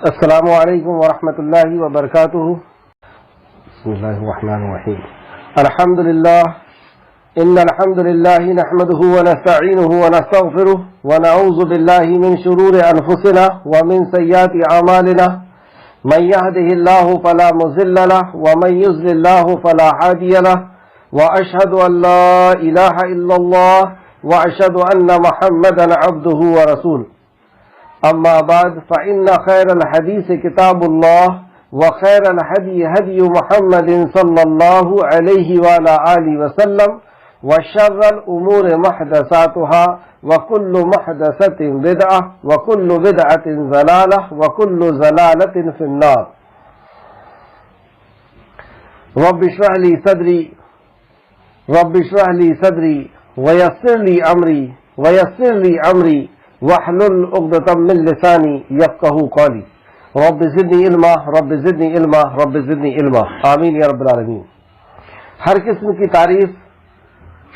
السلام علیکم ورحمۃ اللہ وبرکاتہ. بسم اللہ الرحمن الرحیم. الحمد للہ ان الحمد للہ نحمده ونستعینه ونستغفره ونعوذ باللہ من شرور انفسنا ومن سیئات اعمالنا من يهده الله فلا مضل له ومن يضلل الله فلا هادي له واشهد ان لا اله الا الله واشهد ان محمدا عبده ورسوله. اما بعد فان خير الحديث كتاب الله وخير الهدي هدي محمد صلى الله عليه وعلى اله وسلم وشر الامور محدثاتها وكل محدثة بدعة وكل بدعة ضلالة وكل ضلالة في النار. رب اشرح لي صدري ويسر لي امري واحلل عقدة من لساني يفقهوا قولي. رب زدني علما آمین یا رب العالمین. ہر قسم کی تعریف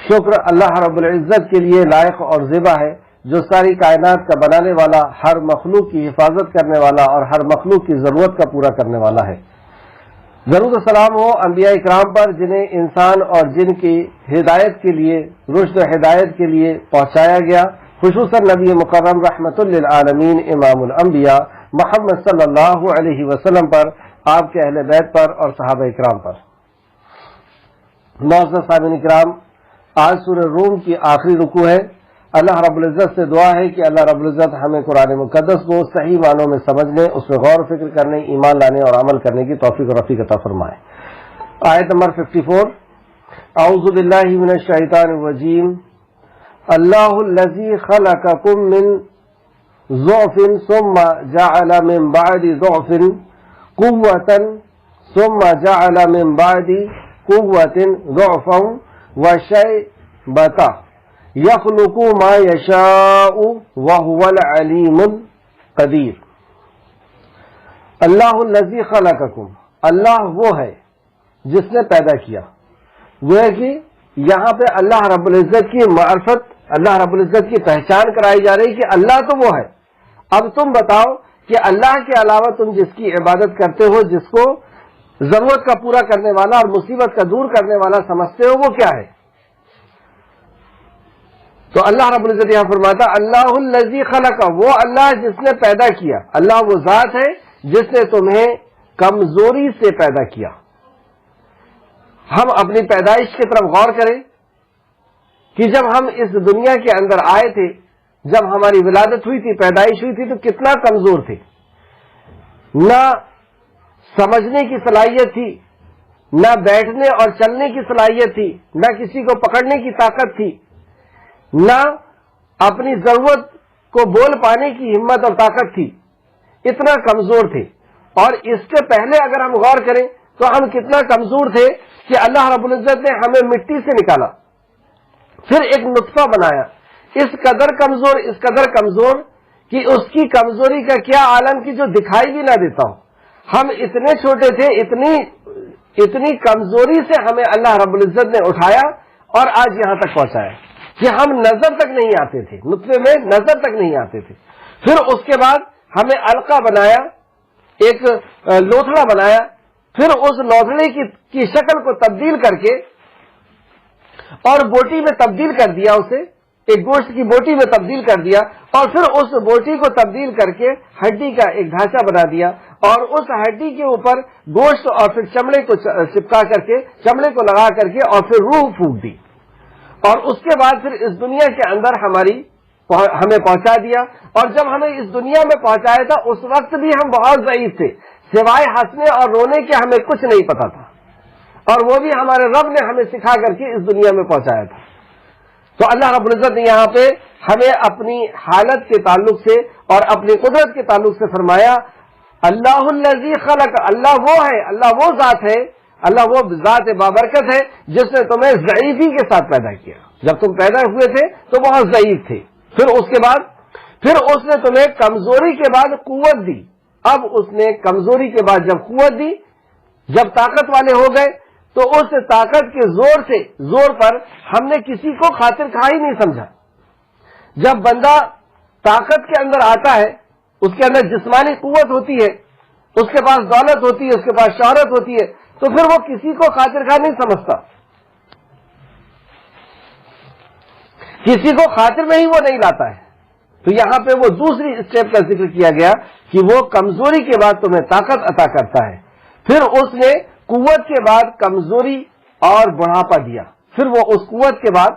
شکر اللہ رب العزت کے لیے لائق اور زیبا ہے، جو ساری کائنات کا بنانے والا، ہر مخلوق کی حفاظت کرنے والا اور ہر مخلوق کی ضرورت کا پورا کرنے والا ہے. درود و سلام ہو انبیاء اکرام پر، جنہیں انسان اور جن کی ہدایت کے لیے، رشد و ہدایت کے لیے پہنچایا گیا، خصوصاً نبی مکرم رحمت للعالمین امام الانبیاء محمد صلی اللہ علیہ وسلم پر، آپ کے اہل بیت پر اور صحابہ اکرام پر. معزز سامعین اکرام، آج سورہ روم کی آخری رکوع ہے. اللہ رب العزت سے دعا ہے کہ اللہ رب العزت ہمیں قرآن مقدس کو صحیح معنوں میں سمجھنے، اس میں غور و فکر کرنے، ایمان لانے اور عمل کرنے کی توفیق و رفیق عطا فرمائے. آیت نمبر 54. اعوذ باللہ من الشیطان الرجیم. اللہ الذی خلقکم من ضعف ثم جعل من بعد ضعف قوة ثم جعل من بعد قوة ضعفا وشیبۃ یخلق ما یشاء وهو العلیم القدیر. اللہ الذی خلقکم، اللہ وہ ہے جس نے پیدا کیا. وہ ہے کہ یہاں پہ اللہ رب العزت کی معرفت، اللہ رب العزت کی پہچان کرائی جا رہی کہ اللہ تو وہ ہے. اب تم بتاؤ کہ اللہ کے علاوہ تم جس کی عبادت کرتے ہو، جس کو ضرورت کا پورا کرنے والا اور مصیبت کا دور کرنے والا سمجھتے ہو، وہ کیا ہے؟ تو اللہ رب العزت یہاں فرماتا اللہ الذی خلق، وہ اللہ جس نے پیدا کیا. اللہ وہ ذات ہے جس نے تمہیں کمزوری سے پیدا کیا. ہم اپنی پیدائش کی طرف غور کریں کہ جب ہم اس دنیا کے اندر آئے تھے، جب ہماری ولادت ہوئی تھی، پیدائش ہوئی تھی، تو کتنا کمزور تھے. نہ سمجھنے کی صلاحیت تھی، نہ بیٹھنے اور چلنے کی صلاحیت تھی، نہ کسی کو پکڑنے کی طاقت تھی، نہ اپنی ضرورت کو بول پانے کی ہمت اور طاقت تھی. اتنا کمزور تھے. اور اس کے پہلے اگر ہم غور کریں تو ہم کتنا کمزور تھے کہ اللہ رب العزت نے ہمیں مٹی سے نکالا، پھر ایک نطفہ بنایا. اس قدر کمزور کہ اس کی کمزوری کا کیا عالم کی جو دکھائی بھی نہ دیتا ہو. ہم اتنے چھوٹے تھے، اتنی کمزوری سے ہمیں اللہ رب العزت نے اٹھایا اور آج یہاں تک پہنچایا کہ ہم نظر تک نہیں آتے تھے، نطفے میں نظر تک نہیں آتے تھے. پھر اس کے بعد ہمیں علقہ بنایا، ایک لوتھڑا بنایا، پھر اس لوتھڑے کی شکل کو تبدیل کر کے اور بوٹی میں تبدیل کر دیا، اسے ایک گوشت کی بوٹی میں تبدیل کر دیا، اور پھر اس بوٹی کو تبدیل کر کے ہڈی کا ایک ڈھانچہ بنا دیا، اور اس ہڈی کے اوپر گوشت اور پھر چمڑے کو چپکا کر کے، چمڑے کو لگا کر کے، اور پھر روح پھونک دی. اور اس کے بعد پھر اس دنیا کے اندر ہمیں پہنچا دیا. اور جب ہمیں اس دنیا میں پہنچایا تھا اس وقت بھی ہم بہت ضعیف تھے، سوائے ہنسنے اور رونے کے ہمیں کچھ نہیں پتا تھا، اور وہ بھی ہمارے رب نے ہمیں سکھا کر کے اس دنیا میں پہنچایا تھا. تو اللہ رب العزت نے یہاں پہ ہمیں اپنی حالت کے تعلق سے اور اپنی قدرت کے تعلق سے فرمایا اللہ الذی خلق، اللہ وہ ہے، اللہ وہ ذات ہے، اللہ وہ ذات بابرکت ہے جس نے تمہیں ضعیفی کے ساتھ پیدا کیا. جب تم پیدا ہوئے تھے تو بہت ضعیف تھے، پھر اس نے تمہیں کمزوری کے بعد قوت دی. اب اس نے کمزوری کے بعد جب قوت دی، جب طاقت والے ہو گئے، تو اس طاقت کے زور پر ہم نے کسی کو خاطر خواہ ہی نہیں سمجھا. جب بندہ طاقت کے اندر آتا ہے اس کے اندر جسمانی قوت ہوتی ہے، اس کے پاس دولت ہوتی ہے، اس کے پاس شہرت ہوتی ہے، تو پھر وہ کسی کو خاطر خواہ نہیں سمجھتا، کسی کو خاطر میں ہی وہ نہیں لاتا ہے۔ تو یہاں پہ وہ دوسری اسٹیپ کا ذکر کیا گیا کہ وہ کمزوری کے بعد تمہیں طاقت عطا کرتا ہے، پھر اس نے قوت کے بعد کمزوری اور بڑھاپا دیا، پھر وہ اس قوت کے بعد،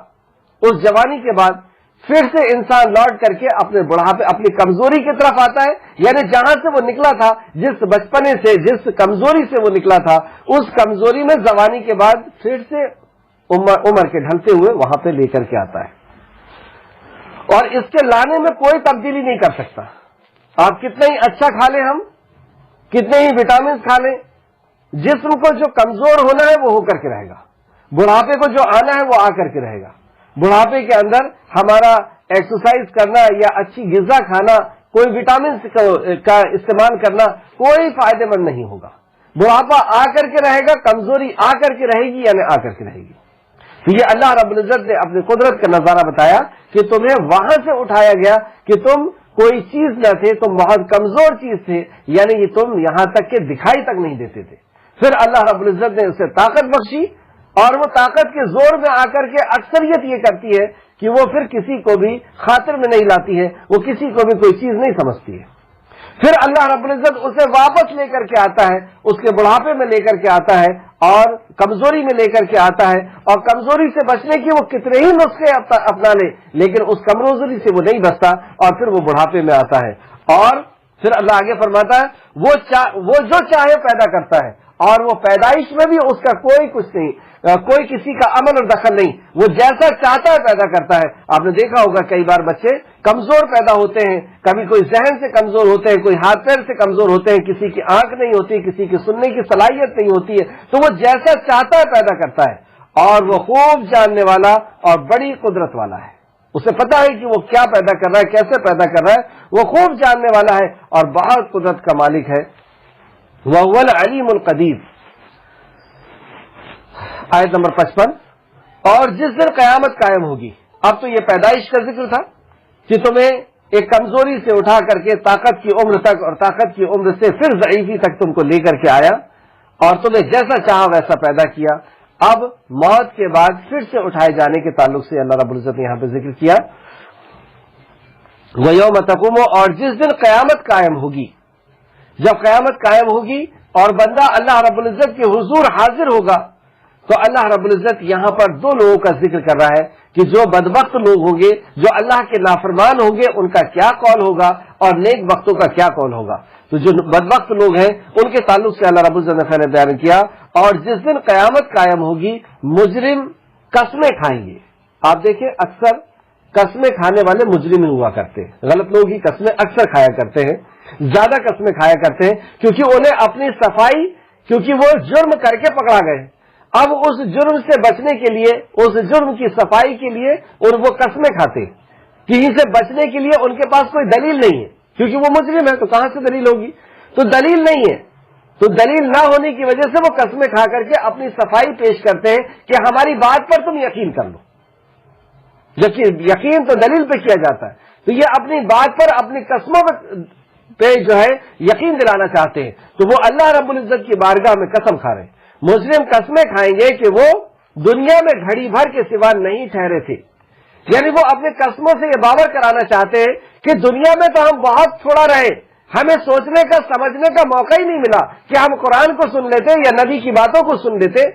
اس جوانی کے بعد پھر سے انسان لوٹ کر کے اپنے بڑھاپے، اپنی کمزوری کی طرف آتا ہے، یعنی جہاں سے وہ نکلا تھا، جس بچپنے سے، جس کمزوری سے وہ نکلا تھا، اس کمزوری میں جوانی کے بعد پھر سے عمر کے ڈھلتے ہوئے وہاں پہ لے کر کے آتا ہے، اور اس کے لانے میں کوئی تبدیلی نہیں کر سکتا۔ آپ کتنے ہی اچھا کھا لیں، ہم کتنے ہی وٹامنس کھا لیں، جسم کو جو کمزور ہونا ہے وہ ہو کر کے رہے گا، بڑھاپے کو جو آنا ہے وہ آ کر کے رہے گا۔ بڑھاپے کے اندر ہمارا ایکسرسائز کرنا یا اچھی غذا کھانا، کوئی وٹامنس کا استعمال کرنا کوئی فائدے مند نہیں ہوگا۔ بڑھاپا آ کر کے رہے گا، کمزوری آ کر کے رہے گی، یعنی آ کر کے رہے گی۔ تو یہ اللہ رب العزت نے اپنی قدرت کا نظارہ بتایا کہ تمہیں وہاں سے اٹھایا گیا کہ تم کوئی چیز نہ تھے، تم بہت کمزور چیز تھے، یعنی کہ تم یہاں تک کہ دکھائی تک نہیں دیتے تھے۔ پھر اللہ رب العزت نے اسے طاقت بخشی، اور وہ طاقت کے زور میں آ کر کے اکثریت یہ کرتی ہے کہ وہ پھر کسی کو بھی خاطر میں نہیں لاتی ہے، وہ کسی کو بھی کوئی چیز نہیں سمجھتی ہے۔ پھر اللہ رب العزت اسے واپس لے کر کے آتا ہے، اس کے بڑھاپے میں لے کر کے آتا ہے اور کمزوری میں لے کر کے آتا ہے، اور کمزوری سے بچنے کی وہ کتنے ہی نسخے اپنا لے، لیکن اس کمزوری سے وہ نہیں بچتا، اور پھر وہ بڑھاپے میں آتا ہے، اور پھر اللہ آگے فرماتا ہے وہ جو چاہے پیدا کرتا ہے، اور وہ پیدائش میں بھی اس کا کوئی کچھ نہیں، کوئی کسی کا عمل اور دخل نہیں، وہ جیسا چاہتا ہے پیدا کرتا ہے۔ آپ نے دیکھا ہوگا کئی بار بچے کمزور پیدا ہوتے ہیں، کبھی کوئی ذہن سے کمزور ہوتے ہیں، کوئی ہاتھ پیر سے کمزور ہوتے ہیں، کسی کی آنکھ نہیں ہوتی، کسی کی سننے کی صلاحیت نہیں ہوتی ہے، تو وہ جیسا چاہتا ہے پیدا کرتا ہے، اور وہ خوب جاننے والا اور بڑی قدرت والا ہے، اسے پتا ہے کہ وہ کیا پیدا کر رہا ہے، کیسے پیدا کر رہا ہے، وہ خوب جاننے والا ہے اور بہت قدرت کا مالک ہے۔ وَهُوَ الْعَلِيمُ الْقَدِيرُ، آیت نمبر 55۔ اور جس دن قیامت قائم ہوگی، اب تو یہ پیدائش کا ذکر تھا کہ تمہیں ایک کمزوری سے اٹھا کر کے طاقت کی عمر تک، اور طاقت کی عمر سے پھر ضعیفی تک تم کو لے کر کے آیا، اور تمہیں جیسا چاہا ویسا پیدا کیا۔ اب موت کے بعد پھر سے اٹھائے جانے کے تعلق سے اللہ رب العزت نے یہاں پہ ذکر کیا، وَيَوْمَ تَقُومُ، اور جس دن قیامت قائم ہوگی، جب قیامت قائم ہوگی اور بندہ اللہ رب العزت کے حضور حاضر ہوگا، تو اللہ رب العزت یہاں پر دو لوگوں کا ذکر کر رہا ہے کہ جو بدبخت لوگ ہوں گے، جو اللہ کے نافرمان ہوں گے، ان کا کیا قول ہوگا، اور نیک بختوں کا کیا قول ہوگا۔ تو جو بدبخت لوگ ہیں ان کے تعلق سے اللہ رب العزت نے پہلے بیان کیا، اور جس دن قیامت قائم ہوگی مجرم قسمیں کھائیں گے۔ آپ دیکھیں اکثر قسمیں کھانے والے مجرم ہوا کرتے ہیں، غلط لوگ ہی قسمیں اکثر کھایا کرتے ہیں، زیادہ قسمیں کھایا کرتے ہیں، کیونکہ انہیں اپنی صفائی، کیونکہ وہ جرم کر کے پکڑا گئے، اب اس جرم سے بچنے کے لیے، اس جرم کی صفائی کے لیے اور وہ قسمیں کھاتے، کہیں سے بچنے کے لیے ان کے پاس کوئی دلیل نہیں ہے، کیونکہ وہ مجرم ہے تو کہاں سے دلیل ہوگی، تو دلیل نہیں ہے، تو دلیل نہ ہونے کی وجہ سے وہ قسمیں کھا کر کے اپنی صفائی پیش کرتے ہیں کہ ہماری بات پر تم یقین کر لو۔ یقین تو دلیل پہ کیا جاتا ہے، تو یہ اپنی بات پر، اپنی قسموں پہ جو ہے یقین دلانا چاہتے ہیں، تو وہ اللہ رب العزت کی بارگاہ میں قسم کھا رہے ہیں۔ مجرم قسمیں کھائیں گے کہ وہ دنیا میں گھڑی بھر کے سوا نہیں ٹھہرے تھے، یعنی وہ اپنے قسموں سے یہ باور کرانا چاہتے ہیں کہ دنیا میں تو ہم بہت تھوڑا رہے، ہمیں سوچنے کا، سمجھنے کا موقع ہی نہیں ملا کہ ہم قرآن کو سن لیتے یا نبی کی باتوں کو سن لیتے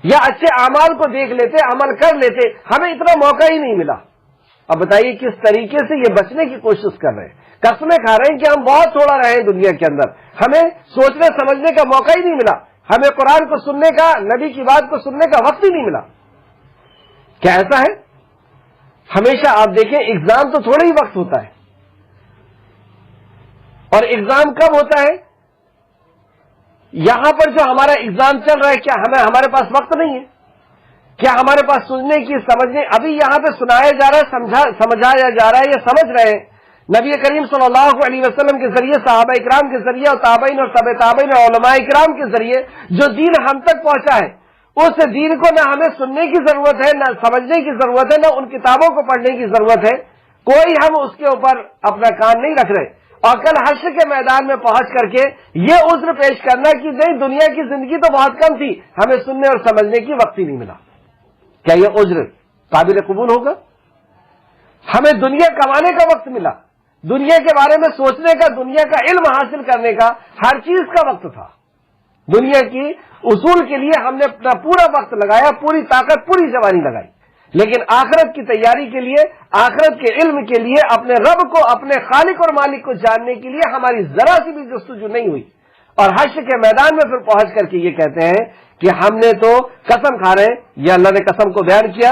یا اچھے اعمال کو دیکھ لیتے، عمل کر لیتے، ہمیں اتنا موقع ہی نہیں ملا۔ اب بتائیے کس طریقے سے یہ بچنے کی کوشش کر رہے ہیں، قسمیں کھا رہے ہیں کہ ہم بہت تھوڑا رہے دنیا کے اندر، ہمیں سوچنے سمجھنے کا موقع ہی نہیں ملا، ہمیں قرآن کو سننے کا، نبی کی بات کو سننے کا وقت ہی نہیں ملا۔ کیا ایسا ہے؟ ہمیشہ آپ دیکھیں ایگزام تو تھوڑا ہی وقت ہوتا ہے، اور ایگزام کب ہوتا ہے؟ یہاں پر جو ہمارا ایگزام چل رہا ہے، کیا ہمارے پاس وقت نہیں ہے؟ کیا ہمارے پاس سننے کی، سمجھنے، ابھی یہاں پہ سنایا جا رہا ہے، سمجھایا جا رہا ہے، یہ سمجھ رہے ہیں، نبی کریم صلی اللہ علیہ وسلم کے ذریعے، صحابہ اکرام کے ذریعے، اور تابعین اور تبع تابعین اور علماء اکرام کے ذریعے جو دین ہم تک پہنچا ہے، اس دین کو نہ ہمیں سننے کی ضرورت ہے، نہ سمجھنے کی ضرورت ہے، نہ ان کتابوں کو پڑھنے کی ضرورت ہے، کوئی ہم اس کے اوپر اپنا کان نہیں رکھ رہے، اور کل حشر کے میدان میں پہنچ کر کے یہ عذر پیش کرنا کہ نہیں دنیا کی زندگی تو بہت کم تھی، ہمیں سننے اور سمجھنے کی وقت ہی نہیں ملا، کیا یہ عذر قابل قبول ہوگا؟ ہمیں دنیا کمانے کا وقت ملا، دنیا کے بارے میں سوچنے کا، دنیا کا علم حاصل کرنے کا، ہر چیز کا وقت تھا، دنیا کی اصول کے لیے ہم نے اپنا پورا وقت لگایا، پوری طاقت، پوری جوانی لگائی، لیکن آخرت کی تیاری کے لیے، آخرت کے علم کے لیے، اپنے رب کو، اپنے خالق اور مالک کو جاننے کے لیے ہماری ذرا سی بھی جستجو نہیں ہوئی۔ اور حشر کے میدان میں پھر پہنچ کر کے یہ کہتے ہیں کہ ہم نے تو قسم کھا رہے ہیں، یہ اللہ نے قسم کو بیان کیا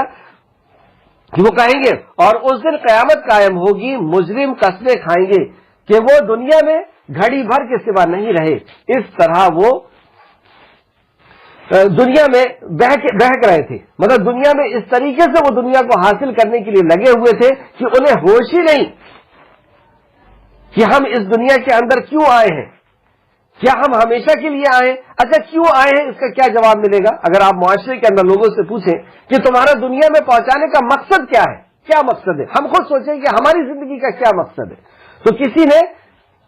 کہ وہ کہیں گے اور اس دن قیامت قائم ہوگی، مجرم قسمیں کھائیں گے کہ وہ دنیا میں گھڑی بھر کے سوا نہیں رہے، اس طرح وہ دنیا میں بہک رہے تھے، مطلب دنیا میں اس طریقے سے وہ دنیا کو حاصل کرنے کے لیے لگے ہوئے تھے کہ انہیں ہوش ہی نہیں کہ ہم اس دنیا کے اندر کیوں آئے ہیں، کیا ہم ہمیشہ کے لیے آئے ہیں؟ اچھا کیوں آئے ہیں، اس کا کیا جواب ملے گا؟ اگر آپ معاشرے کے اندر لوگوں سے پوچھیں کہ تمہارا دنیا میں پہنچانے کا مقصد کیا ہے، کیا مقصد ہے، ہم خود سوچیں کہ ہماری زندگی کا کیا مقصد ہے، تو کسی نے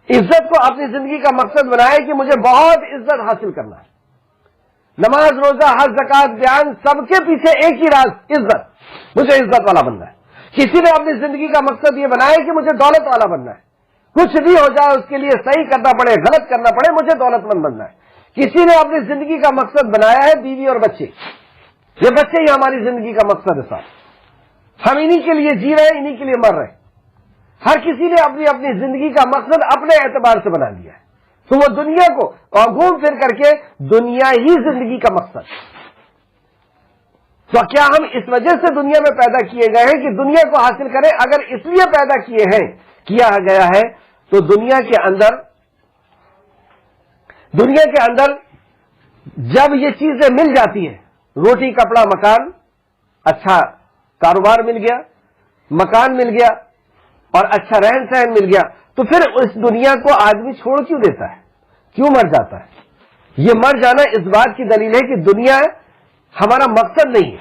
عزت کو اپنی زندگی کا مقصد بنایا کہ مجھے بہت عزت حاصل کرنا ہے، نماز روزہ حج زکات بیان سب کے پیچھے ایک ہی راز، عزت، مجھے عزت والا بننا ہے۔ کسی نے اپنی زندگی کا مقصد یہ بنایا کہ مجھے دولت والا بننا ہے، کچھ بھی ہو جائے اس کے لیے صحیح کرنا پڑے، غلط کرنا پڑے، مجھے دولت مند بننا ہے۔ کسی نے اپنی زندگی کا مقصد بنایا ہے بیوی اور بچے، یہ بچے ہی ہماری زندگی کا مقصد ہے صاحب، ہم انہی کے لیے جی رہے ہیں، انہی کے لیے مر رہے ہیں۔ ہر کسی نے اپنی زندگی کا مقصد اپنے اعتبار سے بنا لیا ہے، تو وہ دنیا کو اور گھوم پھر کر کے دنیا ہی زندگی کا مقصد۔ تو کیا ہم اس وجہ سے دنیا میں پیدا کیے گئے ہیں کہ دنیا کو حاصل کریں؟ اگر اس لیے پیدا کیا گیا ہے تو دنیا کے اندر جب یہ چیزیں مل جاتی ہیں، روٹی کپڑا مکان، اچھا کاروبار مل گیا، مکان مل گیا اور اچھا رہن سہن مل گیا، تو پھر اس دنیا کو آدمی چھوڑ کیوں دیتا ہے، کیوں مر جاتا ہے؟ یہ مر جانا اس بات کی دلیل ہے کہ دنیا ہمارا مقصد نہیں ہے۔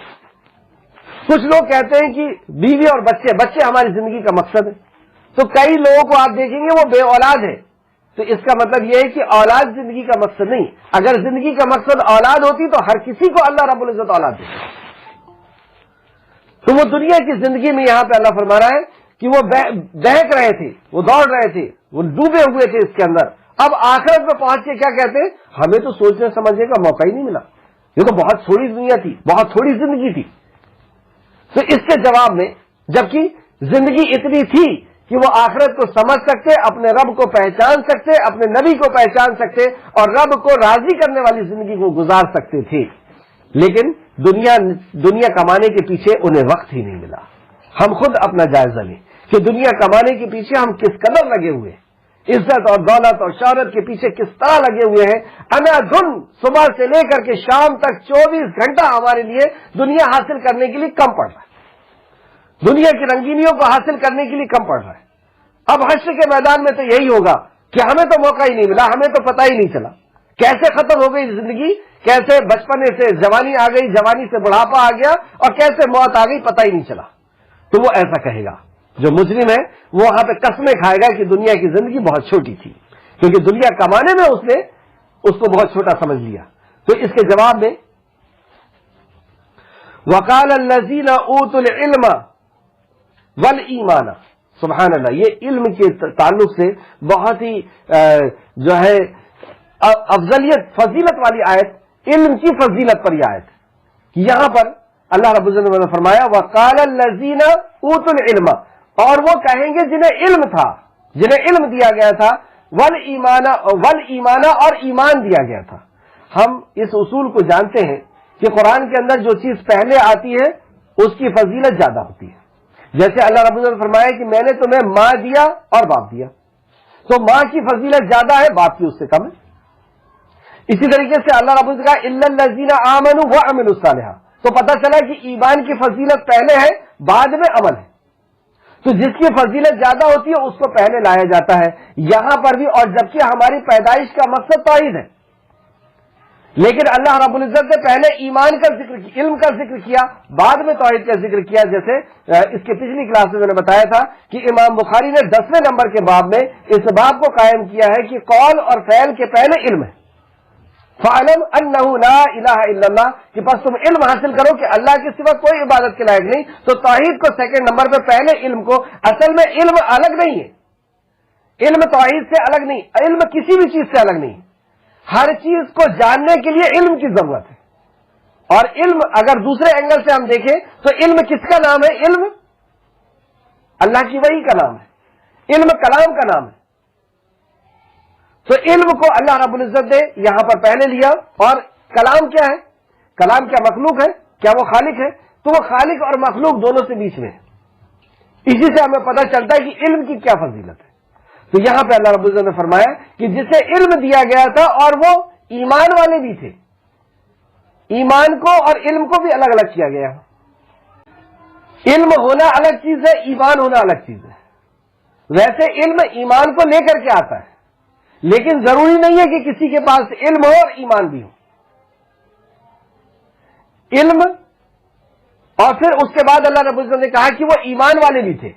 کچھ لوگ کہتے ہیں کہ بیوی اور بچے ہماری زندگی کا مقصد ہے، تو کئی لوگوں کو آپ دیکھیں گے وہ بے اولاد ہے، تو اس کا مطلب یہ ہے کہ اولاد زندگی کا مقصد نہیں۔ اگر زندگی کا مقصد اولاد ہوتی تو ہر کسی کو اللہ رب العزت اولاد دیتا، تو وہ دنیا کی زندگی میں یہاں پہ اللہ فرما رہا ہے کہ وہ بہک رہے تھے، وہ دوڑ رہے تھے، وہ ڈوبے ہوئے تھے اس کے اندر۔ اب آخرت میں پہنچ کے کیا کہتے ہیں؟ ہمیں تو سوچنے سمجھنے کا موقع ہی نہیں ملا، یہ تو بہت تھوڑی دنیا تھی، بہت تھوڑی زندگی تھی۔ تو اس کے جواب میں جبکہ زندگی اتنی تھی کہ وہ آخرت کو سمجھ سکتے، اپنے رب کو پہچان سکتے، اپنے نبی کو پہچان سکتے اور رب کو راضی کرنے والی زندگی کو گزار سکتے تھے، لیکن دنیا کمانے کے پیچھے انہیں وقت ہی نہیں ملا۔ ہم خود اپنا جائزہ لیں کہ دنیا کمانے کے پیچھے ہم کس قدر لگے ہوئے ہیں، عزت اور دولت اور شہرت کے پیچھے کس طرح لگے ہوئے ہیں۔ انا دھن صبح سے لے کر کے شام تک 24 گھنٹہ ہمارے لیے دنیا حاصل کرنے کے لیے کم پڑ رہا ہے، دنیا کی رنگینیوں کو حاصل کرنے کے لیے کم پڑ رہا ہے۔ اب حشر کے میدان میں تو یہی ہوگا کہ ہمیں تو موقع ہی نہیں ملا، ہمیں تو پتہ ہی نہیں چلا کیسے ختم ہو گئی زندگی، کیسے بچپنے سے جوانی آ گئی، جوانی سے بڑھاپا آ گیا اور کیسے موت آ گئی، پتہ ہی نہیں چلا۔ تو وہ ایسا کہے گا، جو مجرم ہے وہ وہاں پہ قسمیں کھائے گا کہ دنیا کی زندگی بہت چھوٹی تھی، کیونکہ دنیا کمانے میں اس نے اس کو بہت چھوٹا سمجھ لیا۔ تو اس کے جواب میں وقال الذین اوتوا العلم والایمان، سبحان اللہ، یہ علم کے تعلق سے بہت ہی جو ہے افضلیت فضیلت والی آیت، علم کی فضیلت پر یہ آیت، یہاں پر اللہ رب العزت نے فرمایا وقال الذین اوتوا العلم، اور وہ کہیں گے جنہیں علم تھا، جنہیں علم دیا گیا تھا، والایمان اور ایمان دیا گیا تھا۔ ہم اس اصول کو جانتے ہیں کہ قرآن کے اندر جو چیز پہلے آتی ہے اس کی فضیلت زیادہ ہوتی ہے۔ جیسے اللہ رب العزت نے فرمایا کہ میں نے تمہیں ماں دیا اور باپ دیا، تو ماں کی فضیلت زیادہ ہے، باپ کی اس سے کم ہے۔ اسی طریقے سے اللہ رب العزت کا الا الذین آمنوا وعملوا الصالحات، تو پتہ چلا کہ ایمان کی فضیلت پہلے ہے، بعد میں عمل ہے، تو جس کی فضیلت زیادہ ہوتی ہے اس کو پہلے لایا جاتا ہے۔ یہاں پر بھی، اور جبکہ ہماری پیدائش کا مقصد توحید ہے، لیکن اللہ رب العزت نے پہلے ایمان کا ذکر کیا، علم کا ذکر کیا، بعد میں توحید کا ذکر کیا. جیسے اس کے پچھلی کلاس میں نے بتایا تھا کہ امام بخاری نے 10ویں نمبر کے باب میں اس باب کو قائم کیا ہے کہ قول اور فعل کے پہلے علم ہے. فَعْلَمْ أَنَّهُ لَا إِلَٰهَ إِلَّا اللَّهُ، کہ بس تم علم حاصل کرو کہ اللہ کے سوا کوئی عبادت کے لائق نہیں. تو توحید کو سیکنڈ نمبر پہ، پہلے علم کو. اصل میں علم الگ نہیں ہے، علم توحید سے الگ نہیں، علم کسی بھی چیز سے الگ نہیں. ہر چیز کو جاننے کے لیے علم کی ضرورت ہے. اور علم اگر دوسرے اینگل سے ہم دیکھیں تو علم کس کا نام ہے؟ علم اللہ کی وحی کا نام ہے، علم کلام کا نام ہے. تو علم کو اللہ رب العزت نے یہاں پر پہلے لیا. اور کلام کیا ہے؟ کلام کیا مخلوق ہے؟ کیا وہ خالق ہے؟ تو وہ خالق اور مخلوق دونوں سے بیچ میں ہے. اسی سے ہمیں پتہ چلتا ہے کہ علم کی کیا فضیلت ہے. تو یہاں پہ اللہ رب العزت نے فرمایا کہ جسے علم دیا گیا تھا اور وہ ایمان والے بھی تھے، ایمان کو اور علم کو بھی الگ الگ کیا گیا. علم ہونا الگ چیز ہے، ایمان ہونا الگ چیز ہے. ویسے علم ایمان کو لے کر کے آتا ہے، لیکن ضروری نہیں ہے کہ کسی کے پاس علم ہو اور ایمان بھی ہو. علم اور پھر اس کے بعد اللہ رب العزت نے کہا کہ وہ ایمان والے بھی تھے،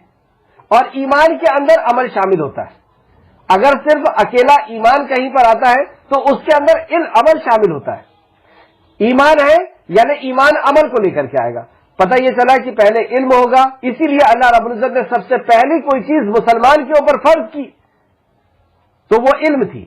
اور ایمان کے اندر عمل شامل ہوتا ہے. اگر صرف اکیلا ایمان کہیں پر آتا ہے تو اس کے اندر عمل شامل ہوتا ہے. ایمان ہے یعنی ایمان عمل کو لے کر کے آئے گا. پتہ یہ چلا کہ پہلے علم ہوگا، اسی لیے اللہ رب العزت نے سب سے پہلی کوئی چیز مسلمان کے اوپر فرض کی تو وہ علم تھی.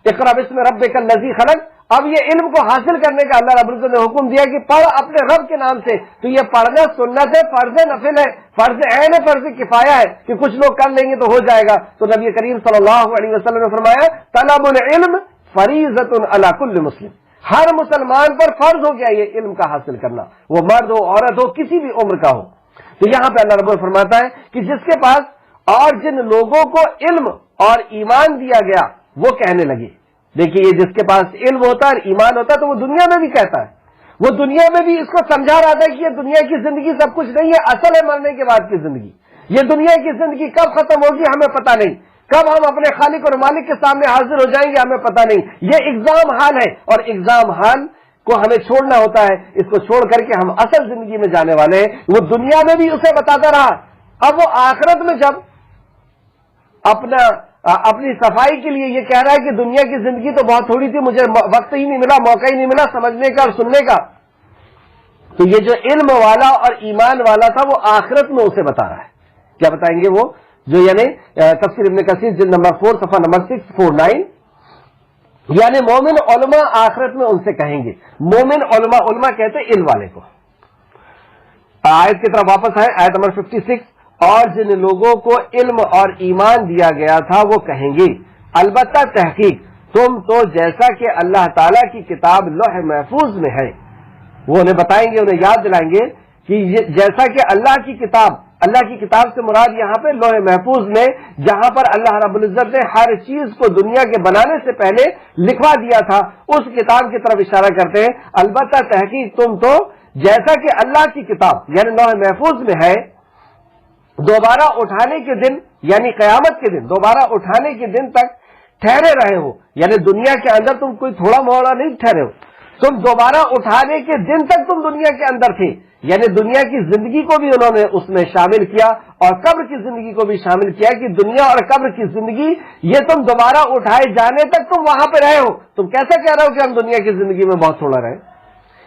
اقرأ باسم ربک الذی خلق. اب یہ علم کو حاصل کرنے کا اللہ رب العزت نے حکم دیا کہ پڑھ اپنے رب کے نام سے. تو یہ پڑھنا سنت ہے، فرض نفل ہے، فرض عین ہے، فرض کفایہ ہے کہ کچھ لوگ کر لیں گے تو ہو جائے گا. تو نبی کریم صلی اللہ علیہ وسلم نے فرمایا طلب العلم فریضۃ علی کل مسلم. ہر مسلمان پر فرض ہو گیا یہ علم کا حاصل کرنا، وہ مرد ہو عورت ہو کسی بھی عمر کا ہو. تو یہاں پہ اللہ رب العزت فرماتا ہے کہ جس کے پاس اور جن لوگوں کو علم اور ایمان دیا گیا وہ کہنے لگے. دیکھیے یہ جس کے پاس علم ہوتا ہے اور ایمان ہوتا ہے تو وہ دنیا میں بھی کہتا ہے، وہ دنیا میں بھی اس کو سمجھا رہا تھا کہ یہ دنیا کی زندگی سب کچھ نہیں ہے، اصل ہے مرنے کے بعد کی زندگی. یہ دنیا کی زندگی کب ختم ہوگی ہمیں پتہ نہیں، کب ہم اپنے خالق اور مالک کے سامنے حاضر ہو جائیں گے ہمیں پتہ نہیں. یہ ایگزام حال ہے اور ایگزام حال کو ہمیں چھوڑنا ہوتا ہے. اس کو چھوڑ کر کے ہم اصل زندگی میں جانے والے ہیں. وہ دنیا میں بھی اسے بتاتا رہا، اب وہ آخرت میں جب اپنی صفائی کے لیے یہ کہہ رہا ہے کہ دنیا کی زندگی تو بہت تھوڑی تھی، مجھے وقت ہی نہیں ملا، موقع ہی نہیں ملا سمجھنے کا اور سننے کا. تو یہ جو علم والا اور ایمان والا تھا وہ آخرت میں اسے بتا رہا ہے. کیا بتائیں گے وہ؟ جو یعنی تفسیر ابن کثیر جلد نمبر 4 صفحہ نمبر 649، یعنی مومن علماء آخرت میں ان سے کہیں گے. مومن علماء کہتے علم والے کو. آیت کی طرف واپس آئے، آیت نمبر 56. اور جن لوگوں کو علم اور ایمان دیا گیا تھا وہ کہیں گے البتہ تحقیق تم تو جیسا کہ اللہ تعالیٰ کی کتاب لوح محفوظ میں ہے. وہ انہیں بتائیں گے، انہیں یاد دلائیں گے کہ جیسا کہ اللہ کی کتاب سے مراد یہاں پہ لوح محفوظ میں، جہاں پر اللہ رب العزت نے ہر چیز کو دنیا کے بنانے سے پہلے لکھوا دیا تھا، اس کتاب کی طرف اشارہ کرتے ہیں. البتہ تحقیق تم تو جیسا کہ اللہ کی کتاب یعنی لوح محفوظ میں ہے، دوبارہ اٹھانے کے دن یعنی قیامت کے دن، دوبارہ اٹھانے کے دن تک ٹھہرے رہے ہو. یعنی دنیا کے اندر تم کوئی تھوڑا موڑا نہیں ٹھہرے ہو، تم دوبارہ اٹھانے کے دن تک تم دنیا کے اندر تھے. یعنی دنیا کی زندگی کو بھی انہوں نے اس میں شامل کیا اور قبر کی زندگی کو بھی شامل کیا کہ دنیا اور قبر کی زندگی یہ تم دوبارہ اٹھائے جانے تک تم وہاں پہ رہے ہو. تم کیسا کہہ رہے ہو کہ ہم دنیا کی زندگی میں بہت تھوڑا رہے؟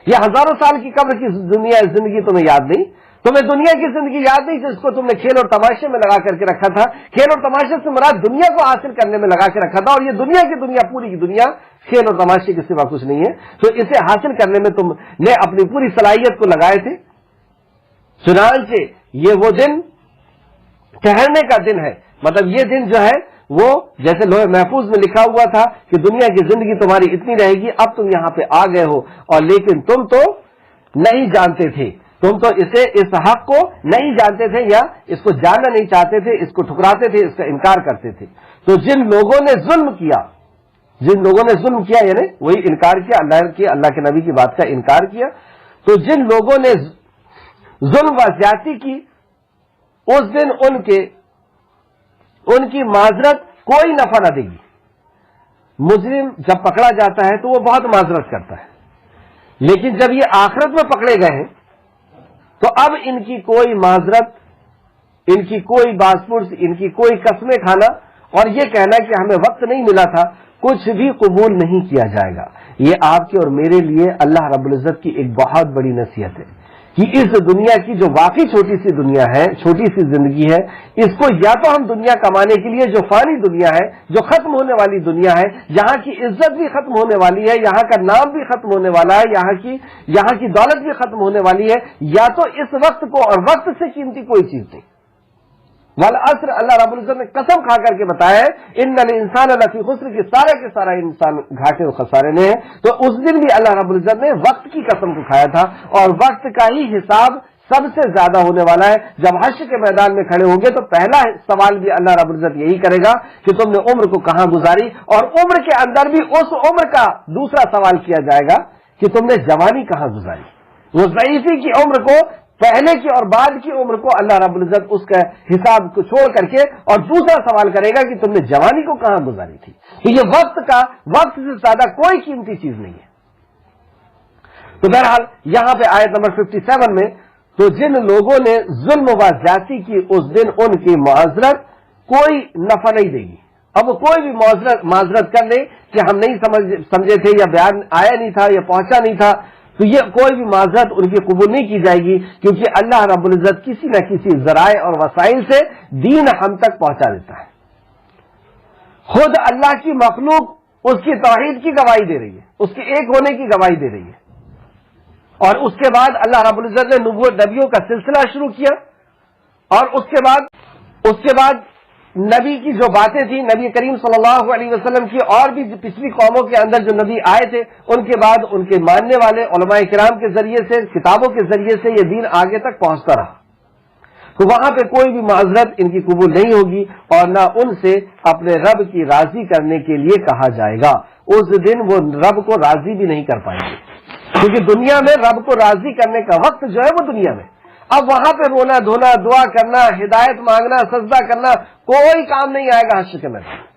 یہ ہزاروں سال کی قبر کی زندگی تمہیں یاد نہیں؟ تمہیں دنیا کی زندگی یاد نہیں جس کو تم نے کھیل اور تماشے میں لگا کر کے رکھا تھا؟ کھیل اور تماشے سے مراد دنیا کو حاصل کرنے میں لگا کے رکھا تھا، اور یہ دنیا کی دنیا پوری کی دنیا کھیل اور تماشے کے سوا کچھ نہیں ہے. تو اسے حاصل کرنے میں تم نے اپنی پوری صلاحیت کو لگائے تھے. چنانچہ یہ وہ دن ٹھہرنے کا دن ہے، مطلب یہ دن جو ہے وہ جیسے لوح محفوظ میں لکھا ہوا تھا کہ دنیا کی زندگی تمہاری اتنی رہے گی، اب تم یہاں پہ آ گئے ہو اور لیکن تم تو نہیں جانتے تھے، تم تو اس حق کو نہیں جانتے تھے یا اس کو جاننا نہیں چاہتے تھے، اس کو ٹھکراتے تھے، اس کا انکار کرتے تھے. تو جن لوگوں نے ظلم کیا یعنی وہی انکار کیا، اللہ کے نبی کی بات کا انکار کیا، تو جن لوگوں نے ظلم و زیادتی کی اس دن ان کی معذرت کوئی نفع نہ دے گی. مجرم جب پکڑا جاتا ہے تو وہ بہت معذرت کرتا ہے، لیکن جب یہ آخرت میں پکڑے گئے ہیں تو اب ان کی کوئی معذرت، ان کی کوئی باز پرس، ان کی کوئی قسمیں کھانا اور یہ کہنا کہ ہمیں وقت نہیں ملا تھا، کچھ بھی قبول نہیں کیا جائے گا۔ یہ آپ کے اور میرے لیے اللہ رب العزت کی ایک بہت بڑی نصیحت ہے کہ اس دنیا کی جو واقعی چھوٹی سی دنیا ہے، چھوٹی سی زندگی ہے، اس کو یا تو ہم دنیا کمانے کے لیے، جو فانی دنیا ہے، جو ختم ہونے والی دنیا ہے، یہاں کی عزت بھی ختم ہونے والی ہے، یہاں کا نام بھی ختم ہونے والا ہے، یہاں کی دولت بھی ختم ہونے والی ہے، یا تو اس وقت کو، اور وقت سے قیمتی کوئی چیز نہیں۔ والعصر، اللہ رب العزت نے قسم کھا کر کے بتایا ہے ان الانسان لفی خسر، کی سارا کے سارا انسان گھاٹے اور خسارے میں ہے۔ تو اس دن بھی اللہ رب العزت نے وقت کی قسم کو کھایا تھا، اور وقت کا ہی حساب سب سے زیادہ ہونے والا ہے۔ جب حشر کے میدان میں کھڑے ہوں گے تو پہلا سوال بھی اللہ رب العزت یہی کرے گا کہ تم نے عمر کو کہاں گزاری، اور عمر کے اندر بھی اس عمر کا دوسرا سوال کیا جائے گا کہ تم نے جوانی کہاں گزاری۔ وہ ضعیفی کی عمر کو، پہلے کی اور بعد کی عمر کو اللہ رب العزت اس کا حساب کو چھوڑ کر کے اور دوسرا سوال کرے گا کہ تم نے جوانی کو کہاں گزاری تھی۔ کہ یہ وقت سے زیادہ کوئی قیمتی چیز نہیں ہے۔ تو بہرحال یہاں پہ آیت نمبر 57 میں، تو جن لوگوں نے ظلم و زیادتی کی اس دن ان کی معذرت کوئی نفع نہیں دے گی۔ اب وہ کوئی بھی معذرت کر لے کہ ہم نہیں سمجھے تھے، یا بیان آیا نہیں تھا، یا پہنچا نہیں تھا، تو یہ کوئی بھی معذرت ان کی قبول نہیں کی جائے گی، کیونکہ اللہ رب العزت کسی نہ کسی ذرائع اور وسائل سے دین ہم تک پہنچا دیتا ہے۔ خود اللہ کی مخلوق اس کی توحید کی گواہی دے رہی ہے، اس کے ایک ہونے کی گواہی دے رہی ہے، اور اس کے بعد اللہ رب العزت نے نبیوں کا سلسلہ شروع کیا، اور اس کے بعد نبی کی جو باتیں تھیں، نبی کریم صلی اللہ علیہ وسلم کی، اور بھی پچھلی قوموں کے اندر جو نبی آئے تھے، ان کے بعد ان کے ماننے والے علماء کرام کے ذریعے سے، کتابوں کے ذریعے سے یہ دین آگے تک پہنچتا رہا۔ تو وہاں پہ کوئی بھی معذرت ان کی قبول نہیں ہوگی، اور نہ ان سے اپنے رب کی راضی کرنے کے لیے کہا جائے گا۔ اس دن وہ رب کو راضی بھی نہیں کر پائیں گے، کیونکہ دنیا میں رب کو راضی کرنے کا وقت جو ہے وہ دنیا میں، اب وہاں پہ رونا دھونا، دعا کرنا، ہدایت مانگنا، سجدہ کرنا کوئی کام نہیں آئے گا حشر کے میدان۔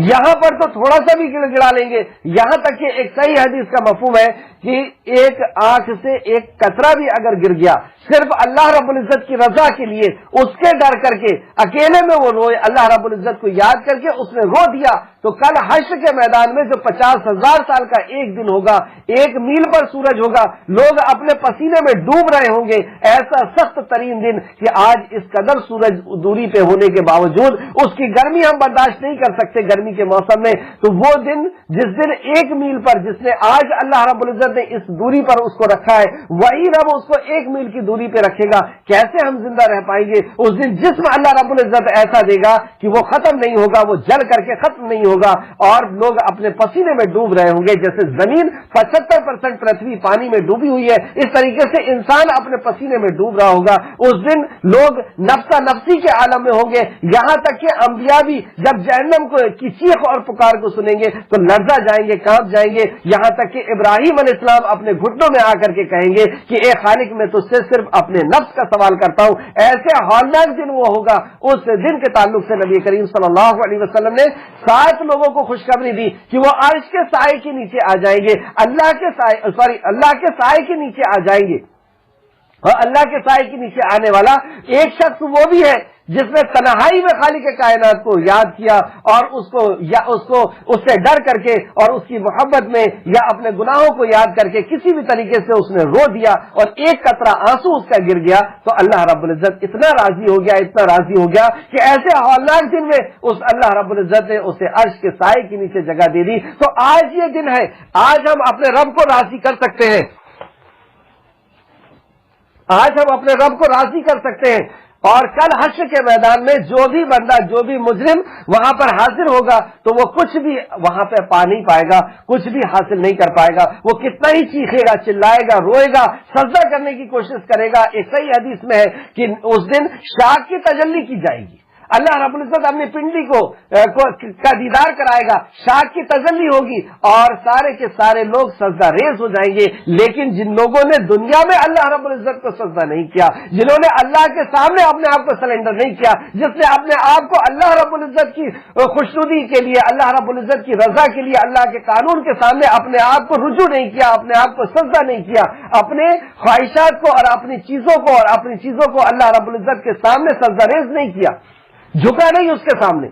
یہاں پر تو تھوڑا سا بھی گڑ گڑا لیں گے، یہاں تک کہ ایک صحیح حدیث کا مفہوم ہے کہ ایک آنکھ سے ایک قطرہ بھی اگر گر گیا، صرف اللہ رب العزت کی رضا کے لیے، اس کے ڈر کر کے اکیلے میں وہ روئے، اللہ رب العزت کو یاد کر کے اس نے رو دیا، تو کل حشر کے میدان میں جو 50,000 سال کا ایک دن ہوگا، 1 میل پر سورج ہوگا، لوگ اپنے پسینے میں ڈوب رہے ہوں گے، ایسا سخت ترین دن کہ آج اس قدر سورج دوری پہ ہونے کے باوجود اس کی گرمی ہم برداشت نہیں کر سکتے گرمی کے موسم میں، تو وہ دن جس دن 1 میل پر، جس نے آج اللہ رب العزت نے اس دوری پر اس کو رکھا ہے، وہی رب اس کو 1 میل کی دوری پہ رکھے گا، کیسے ہم زندہ رہ پائیں گے؟ اس دن جسم اللہ رب العزت ایسا دے گا کہ وہ ختم نہیں ہوگا، وہ جل کر کے ختم نہیں ہوگا، اور لوگ اپنے پسینے میں ڈوب رہے ہوں گے، جیسے زمین 75% پرتھوی پانی میں ڈوبی ہوئی ہے، اس طریقے سے انسان اپنے پسینے میں ڈوب رہا ہوگا۔ اس دن لوگ نفسا نفسی کے عالم میں ہوں گے، یہاں تک کہ انبیاء بھی جب جہنم کی چیخ اور پکار کو سنیں گے تو لرزا جائیں گے، کانپ جائیں گے، یہاں تک کہ ابراہیم علیہ السلام اپنے گھٹنوں میں آ کر کے کہیں گے کہ اے خالق، میں تجھ سے صرف اپنے نفس کا سوال کرتا ہوں۔ ایسے ہولناک دن وہ ہوگا۔ اس دن کے تعلق سے نبی کریم صلی اللہ علیہ وسلم نے 7 لوگوں کو خوشخبری دی کہ وہ عرش کے سائے کے نیچے آ جائیں گے، اللہ کے سائے کے نیچے آ جائیں گے، اور اللہ کے سائے کے نیچے آنے والا ایک شخص وہ بھی ہے جس نے تنہائی میں خالق کائنات کو یاد کیا، اور اس سے ڈر کر کے، اور اس کی محبت میں، یا اپنے گناہوں کو یاد کر کے کسی بھی طریقے سے اس نے رو دیا اور ایک قطرہ آنسو اس کا گر گیا، تو اللہ رب العزت اتنا راضی ہو گیا کہ ایسے ہولناک دن میں اس اللہ رب العزت نے اسے عرش کے سائے کے نیچے جگہ دے دی۔ تو آج یہ دن ہے، آج ہم اپنے رب کو راضی کر سکتے ہیں، آج ہم اپنے رب کو راضی کر سکتے ہیں، اور کل حشر کے میدان میں جو بھی بندہ، جو بھی مجرم وہاں پر حاضر ہوگا تو وہ کچھ بھی وہاں پہ پا نہیں پائے گا، کچھ بھی حاصل نہیں کر پائے گا، وہ کتنا ہی چیخے گا، چلائے گا، روئے گا، سجدہ کرنے کی کوشش کرے گا۔ ایک صحیح حدیث میں ہے کہ اس دن شاخ کی تجلی کی جائے گی، اللہ رب العزت اپنی پنڈلی کا دیدار کرائے گا، شاک کی تجلی ہوگی اور سارے کے سارے لوگ سجدہ ریز ہو جائیں گے. لیکن جن لوگوں نے دنیا میں اللہ رب العزت کو سجدہ نہیں کیا، جنہوں نے اللہ کے سامنے اپنے آپ کو سرنڈر نہیں کیا، جس نے اپنے آپ کو اللہ رب العزت کی خوشنودی کے لیے، اللہ رب العزت کی رضا کے لیے اللہ کے قانون کے سامنے اپنے آپ کو رجوع نہیں کیا، اپنے آپ کو سجدہ نہیں کیا، اپنے خواہشات کو اور اپنی چیزوں کو اللہ رب العزت کے سامنے سجدہ ریز نہیں کیا، جھکا نہیں اس کے سامنے،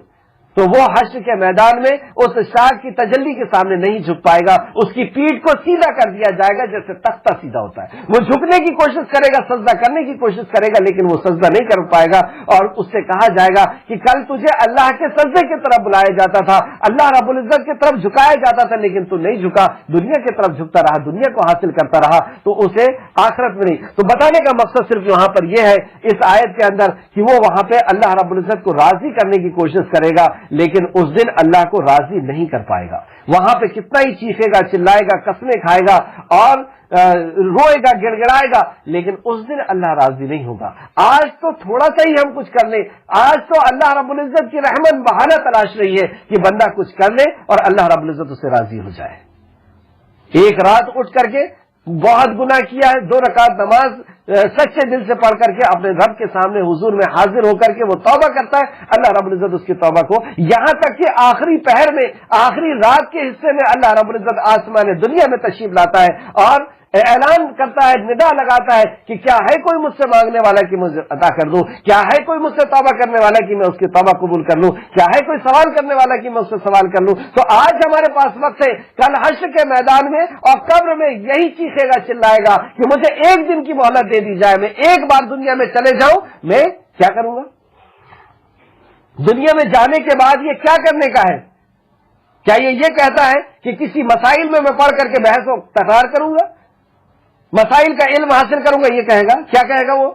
تو وہ حشر کے میدان میں اس شاخ کی تجلی کے سامنے نہیں جھک پائے گا. اس کی پیٹھ کو سیدھا کر دیا جائے گا جیسے تختہ سیدھا ہوتا ہے. وہ جھکنے کی کوشش کرے گا، سجدہ کرنے کی کوشش کرے گا، لیکن وہ سجدہ نہیں کر پائے گا. اور اس سے کہا جائے گا کہ کل تجھے اللہ کے سجدے کی طرف بلایا جاتا تھا، اللہ رب العزت کی طرف جھکایا جاتا تھا، لیکن تو نہیں جھکا، دنیا کی طرف جھکتا رہا، دنیا کو حاصل کرتا رہا، تو اسے آخرت میں نہیں. تو بتانے کا مقصد صرف یہاں پر یہ ہے اس آیت کے اندر کہ وہ وہاں پہ اللہ رب العزت کو راضی کرنے کی کوشش کرے گا، لیکن اس دن اللہ کو راضی نہیں کر پائے گا. وہاں پہ کتنا ہی چیخے گا، چلائے گا، قسمیں کھائے گا اور روئے گا، گڑ گڑائے گا، لیکن اس دن اللہ راضی نہیں ہوگا. آج تو تھوڑا سا ہی ہم کچھ کر لیں، آج تو اللہ رب العزت کی رحمت بہانہ تلاش رہی ہے کہ بندہ کچھ کر لے اور اللہ رب العزت اسے راضی ہو جائے. ایک رات اٹھ کر کے بہت گناہ کیا ہے، 2 رکعت نماز سچے دل سے پڑھ کر کے اپنے رب کے سامنے حضور میں حاضر ہو کر کے وہ توبہ کرتا ہے، اللہ رب العزت اس کی توبہ کو یہاں تک کہ آخری پہر میں، آخری رات کے حصے میں اللہ رب العزت آسمان دنیا میں تشریف لاتا ہے اور اعلان کرتا ہے، ندا لگاتا ہے کہ کیا ہے کوئی مجھ سے مانگنے والا کہ مجھے عطا کر دوں، کیا ہے کوئی مجھ سے توبہ کرنے والا کہ میں اس کی توبہ قبول کر لوں، کیا ہے کوئی سوال کرنے والا کہ میں اس سے سوال کر لوں. تو آج ہمارے پاس وقت ہے، کل حشر کے میدان میں اور قبر میں یہی چیخے گا، چلائے گا کہ مجھے ایک دن کی مہلت دے دی جائے، میں ایک بار دنیا میں چلے جاؤں، میں کیا کروں گا؟ دنیا میں جانے کے بعد یہ کیا کرنے کا ہے؟ کیا یہ کہتا ہے کہ کسی مسائل میں پڑھ کر کے بحث و تکرار کروں گا، مسائل کا علم حاصل کروں گا؟ یہ کہے گا، کیا کہے گا وہ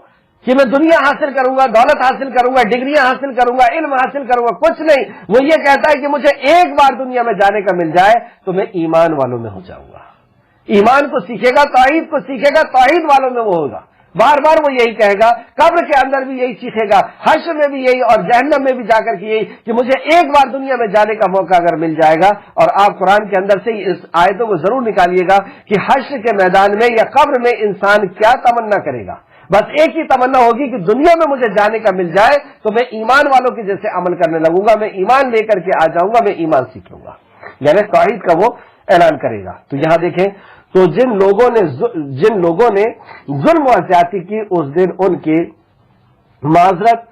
کہ میں دنیا حاصل کروں گا، دولت حاصل کروں گا، ڈگریاں حاصل کروں گا، علم حاصل کروں گا؟ کچھ نہیں. وہ یہ کہتا ہے کہ مجھے ایک بار دنیا میں جانے کا مل جائے تو میں ایمان والوں میں ہو جاؤں گا. ایمان کو سیکھے گا، توحید کو سیکھے گا، توحید والوں میں وہ ہوگا. بار بار وہ یہی کہے گا، قبر کے اندر بھی یہی سیکھے گا، حشر میں بھی یہی اور جہنم میں بھی جا کر کے یہی کہ مجھے ایک بار دنیا میں جانے کا موقع اگر مل جائے گا. اور آپ قرآن کے اندر سے اس آیتوں کو ضرور نکالیے گا کہ حشر کے میدان میں یا قبر میں انسان کیا تمنا کرے گا. بس ایک ہی تمنا ہوگی کہ دنیا میں مجھے جانے کا مل جائے تو میں ایمان والوں کے جیسے عمل کرنے لگوں گا، میں ایمان لے کر کے آ جاؤں گا، میں ایمان سیکھوں گا، یعنی توحید کا وہ اعلان کرے گا. تو یہاں دیکھیں تو جن لوگوں نے ظلم و زیادتی کی اس دن ان کی معذرت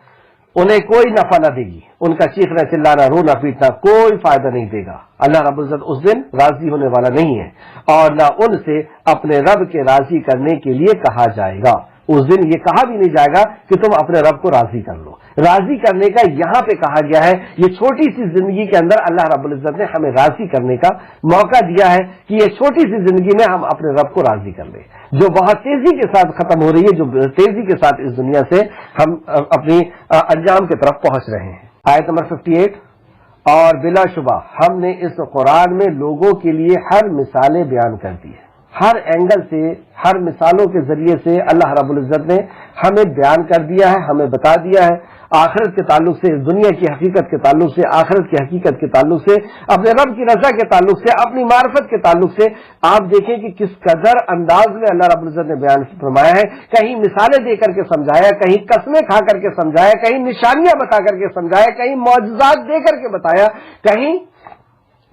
انہیں کوئی نفع نہ دے گی، ان کا چیخنا چلانا رونا پیٹنا کوئی فائدہ نہیں دے گا. اللہ رب العزت اس دن راضی ہونے والا نہیں ہے اور نہ ان سے اپنے رب کے راضی کرنے کے لیے کہا جائے گا. اس دن یہ کہا بھی نہیں جائے گا کہ تم اپنے رب کو راضی کر لو. راضی کرنے کا یہاں پہ کہا گیا ہے، یہ چھوٹی سی زندگی کے اندر اللہ رب العزت نے ہمیں راضی کرنے کا موقع دیا ہے کہ یہ چھوٹی سی زندگی میں ہم اپنے رب کو راضی کر لیں، جو بہت تیزی کے ساتھ ختم ہو رہی ہے، جو تیزی کے ساتھ اس دنیا سے ہم اپنی انجام کی طرف پہنچ رہے ہیں. آیت نمبر 58 اور بلا شبہ ہم نے اس قرآن میں لوگوں کے لیے ہر مثالیں بیان کر دی ہیں. ہر اینگل سے، ہر مثالوں کے ذریعے سے اللہ رب العزت نے ہمیں بیان کر دیا ہے، ہمیں بتا دیا ہے آخرت کے تعلق سے، دنیا کی حقیقت کے تعلق سے، آخرت کی حقیقت کے تعلق سے، اپنے رب کی رضا کے تعلق سے، اپنی معرفت کے تعلق سے. آپ دیکھیں کہ کس قدر انداز میں اللہ رب العزت نے بیان فرمایا ہے. کہیں مثالیں دے کر کے سمجھایا، کہیں قسمیں کھا کر کے سمجھایا، کہیں نشانیاں بتا کر کے سمجھایا، کہیں معجزات دے کر کے بتایا، کہیں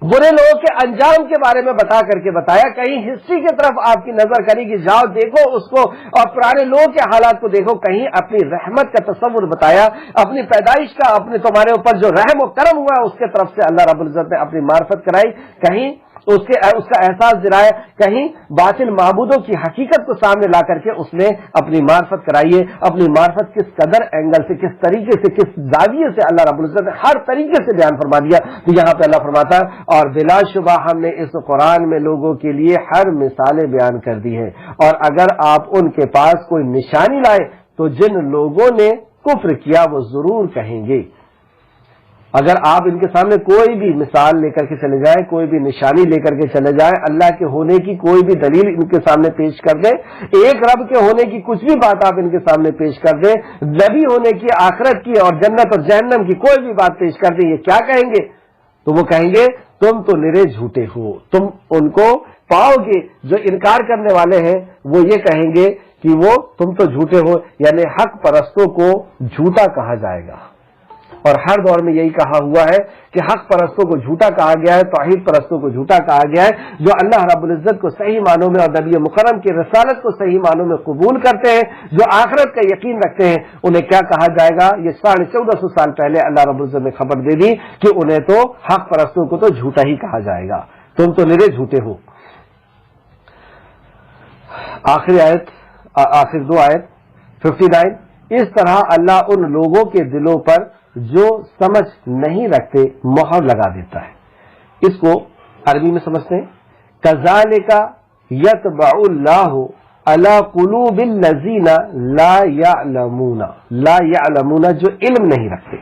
برے لوگوں کے انجام کے بارے میں بتا کر کے بتایا، کہیں ہسٹری کی طرف آپ کی نظر کرے کہ جاؤ دیکھو اس کو اور پرانے لوگوں کے حالات کو دیکھو، کہیں اپنی رحمت کا تصور بتایا، اپنی پیدائش کا، اپنے تمہارے اوپر جو رحم و کرم ہوا ہے اس کے طرف سے اللہ رب العزت نے اپنی معرفت کرائی، کہیں اس کا احساس دلایا، کہیں باطل معبودوں کی حقیقت کو سامنے لا کر کے اس نے اپنی معرفت کرائی ہے. اپنی معرفت کس قدر اینگل سے، کس طریقے سے، کس زاویے سے اللہ رب العزت نے ہر طریقے سے بیان فرما دیا. تو یہاں پہ اللہ فرماتا ہے اور بلا شبہ ہم نے اس قرآن میں لوگوں کے لیے ہر مثالیں بیان کر دی ہیں، اور اگر آپ ان کے پاس کوئی نشانی لائے تو جن لوگوں نے کفر کیا وہ ضرور کہیں گے اگر آپ ان کے سامنے کوئی بھی مثال لے کر کے چلے جائیں, کوئی بھی نشانی لے کر کے چلے جائیں, اللہ کے ہونے کی کوئی بھی دلیل ان کے سامنے پیش کر دیں, ایک رب کے ہونے کی کچھ بھی بات آپ ان کے سامنے پیش کر دیں, نبی ہونے کی, آخرت کی اور جنت اور جہنم کی کوئی بھی بات پیش کر دیں, یہ کیا کہیں گے؟ تو وہ کہیں گے تم تو نرے جھوٹے ہو. تم ان کو پاؤ گے جو انکار کرنے والے ہیں وہ یہ کہیں گے کہ وہ تم تو جھوٹے ہو, یعنی حق پرستوں کو جھوٹا کہا جائے گا. اور ہر دور میں یہی کہا ہوا ہے کہ حق پرستوں کو جھوٹا کہا گیا ہے, توحید پرستوں کو جھوٹا کہا گیا ہے. جو اللہ رب العزت کو صحیح معنوں میں اور نبی مکرم کی رسالت کو صحیح معنوں میں قبول کرتے ہیں, جو آخرت کا یقین رکھتے ہیں, انہیں کیا کہا جائے گا؟ یہ 1450 سال پہلے اللہ رب العزت نے خبر دے دی کہ انہیں تو حق پرستوں کو تو جھوٹا ہی کہا جائے گا, تم تو نرے جھوٹے ہو. آخری آیت, آخر دو آیت 59. اس طرح اللہ ان لوگوں کے دلوں پر جو سمجھ نہیں رکھتے مہر لگا دیتا ہے. اس کو عربی میں سمجھتے ہیں کذالک یطبع اللہ علی قلوب الذین لا یعلمون. لا یعلمون جو علم نہیں رکھتے.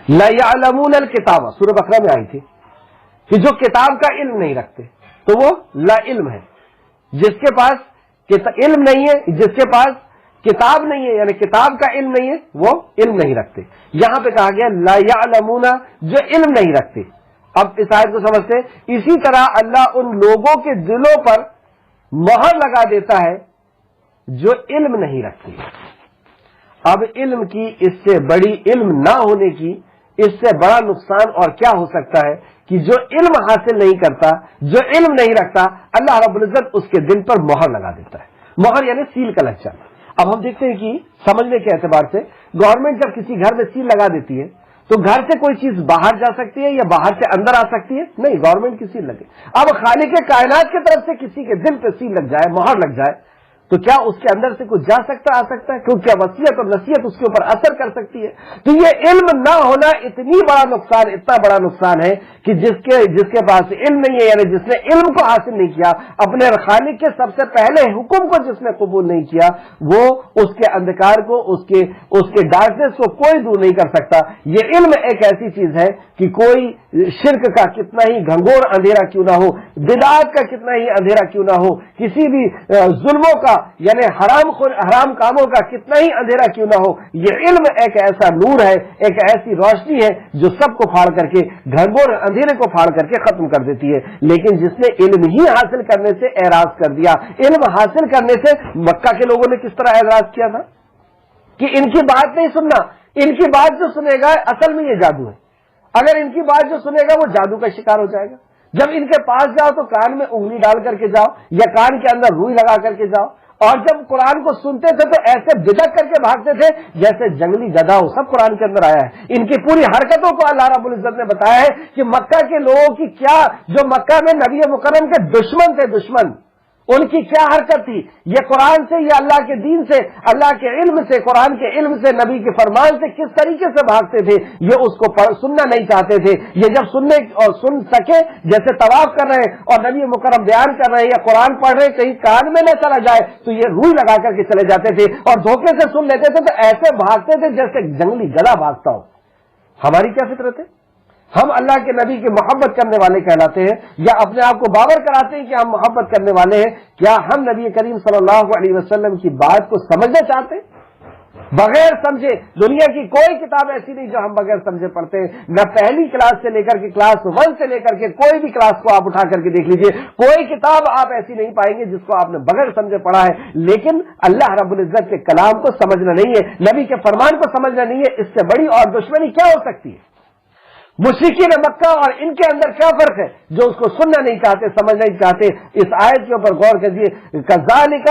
لا یعلمون الکتاب سورہ بقرہ میں آئی تھی کہ جو کتاب کا علم نہیں رکھتے تو وہ لا علم ہے. جس کے پاس علم نہیں ہے, جس کے پاس کتاب نہیں ہے یعنی کتاب کا علم نہیں ہے, وہ علم نہیں رکھتے. یہاں پہ کہا گیا لا یعلمون جو علم نہیں رکھتے. اب اس آیت کو سمجھتے ہیں. اسی طرح اللہ ان لوگوں کے دلوں پر مہر لگا دیتا ہے جو علم نہیں رکھتے. اب علم کی اس سے بڑی, علم نہ ہونے کی اس سے بڑا نقصان اور کیا ہو سکتا ہے کہ جو علم حاصل نہیں کرتا, جو علم نہیں رکھتا, اللہ رب العزت اس کے دل پر مہر لگا دیتا ہے. مہر یعنی سیل کا لگ جانا. اب ہم دیکھتے ہیں کہ سمجھنے کے اعتبار سے گورنمنٹ جب کسی گھر میں سیل لگا دیتی ہے تو گھر سے کوئی چیز باہر جا سکتی ہے یا باہر سے اندر آ سکتی ہے؟ نہیں, گورنمنٹ کی سیل لگے. اب خالق کائنات کی طرف سے کسی کے دل پہ سیل لگ جائے, مہر لگ جائے, تو کیا اس کے اندر سے کچھ جا سکتا, آ سکتا ہے؟ کیونکہ وصیت اور نصیحت اس کے اوپر اثر کر سکتی ہے. تو یہ علم نہ ہونا اتنی بڑا نقصان, اتنا بڑا نقصان ہے کہ جس کے پاس علم نہیں ہے یعنی جس نے علم کو حاصل نہیں کیا, اپنے خالق کے سب سے پہلے حکم کو جس نے قبول نہیں کیا, وہ اس کے اندھکار کو, اس کے ڈارکنیس کو کوئی دور نہیں کر سکتا. یہ علم ایک ایسی چیز ہے کہ کوئی شرک کا کتنا ہی گھنگور اندھیرا کیوں نہ ہو, بدعات کا کتنا ہی اندھیرا کیوں نہ ہو, کسی بھی ظلموں کا یعنی حرام کاموں کا کتنا ہی اندھیرا کیوں نہ ہو, یہ علم ایک ایسا نور ہے, ایک ایسی روشنی ہے جو سب کو پھاڑ کر کے, گھنگور اندھیرے کو پھاڑ کر کے ختم کر دیتی ہے. لیکن جس نے علم ہی حاصل کرنے سے اعراض کر دیا, علم حاصل کرنے سے مکہ کے لوگوں نے کس طرح اعراض کیا تھا کہ ان کی بات نہیں سننا, ان کی بات جو سنے گا اصل میں یہ جادو ہے, اگر ان کی بات جو سنے گا وہ جادو کا شکار ہو جائے گا. جب ان کے پاس جاؤ تو کان میں انگلی ڈال کر کے جاؤ یا کان کے اندر روئی لگا کر کے جاؤ, اور جب قرآن کو سنتے تھے تو ایسے بدک کر کے بھاگتے تھے جیسے جنگلی گدھا ہو. سب قرآن کے اندر آیا ہے. ان کی پوری حرکتوں کو اللہ رب العزت نے بتایا ہے کہ مکہ کے لوگوں کی کیا, جو مکہ میں نبی مکرم کے دشمن تھے, دشمن, ان کی کیا حرکت تھی. یہ قرآن سے, یہ اللہ کے دین سے, اللہ کے علم سے, قرآن کے علم سے, نبی کے فرمان سے کس طریقے سے بھاگتے تھے. یہ اس کو سننا نہیں چاہتے تھے. یہ جب سننے اور سن سکے, جیسے طواف کر رہے ہیں اور نبی مکرم بیان کر رہے ہیں یا قرآن پڑھ رہے ہیں, کہیں کان میں نہ چلا جائے تو یہ روئی لگا کر کے چلے جاتے تھے اور دھوکے سے سن لیتے تھے, تو ایسے بھاگتے تھے جیسے جنگلی گدھا بھاگتا ہو. ہماری کیا فطرت ہے؟ ہم اللہ کے نبی کی محبت کرنے والے کہلاتے ہیں یا اپنے آپ کو باور کراتے ہیں کہ ہم محبت کرنے والے ہیں. کیا ہم نبی کریم صلی اللہ علیہ وسلم کی بات کو سمجھنا چاہتے ہیں؟ بغیر سمجھے دنیا کی کوئی کتاب ایسی نہیں جو ہم بغیر سمجھے پڑھتے ہیں. نہ پہلی کلاس سے لے کر کے کلاس 1 سے لے کر کے کوئی بھی کلاس کو آپ اٹھا کر کے دیکھ لیجئے, کوئی کتاب آپ ایسی نہیں پائیں گے جس کو آپ نے بغیر سمجھے پڑھا ہے. لیکن اللہ رب العزت کے کلام کو سمجھنا نہیں ہے, نبی کے فرمان کو سمجھنا نہیں ہے. اس سے بڑی اور دشمنی کیا ہو سکتی ہے؟ مشرکین مکہ اور ان کے اندر کیا فرق ہے جو اس کو سننا نہیں چاہتے, سمجھنا نہیں چاہتے. اس آیت کے اوپر غور کیجیے. کذالک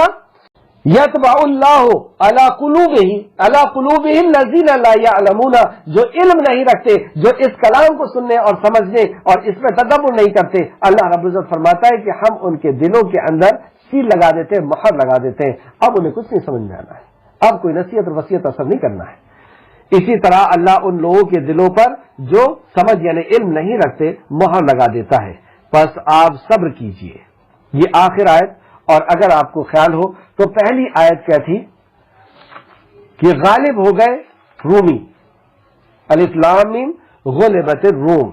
یطبع اللہ علی قلوبہم الذین لا یعلمون, جو علم نہیں رکھتے, جو اس کلام کو سننے اور سمجھنے اور اس میں تدبر نہیں کرتے, اللہ رب العزت فرماتا ہے کہ ہم ان کے دلوں کے اندر سیل لگا دیتے ہیں, مہر لگا دیتے ہیں. اب انہیں کچھ نہیں سمجھ میں آنا ہے, اب کوئی نصیحت اور وصیت اثر نہیں کرنا ہے. اسی طرح اللہ ان لوگوں کے دلوں پر جو سمجھ یعنی علم نہیں رکھتے مہر لگا دیتا ہے. پس آپ صبر کیجئے. یہ آخر آیت, اور اگر آپ کو خیال ہو تو پہلی آیت کیا تھی کہ غالب ہو گئے رومی, الف لام میم غلبت الروم،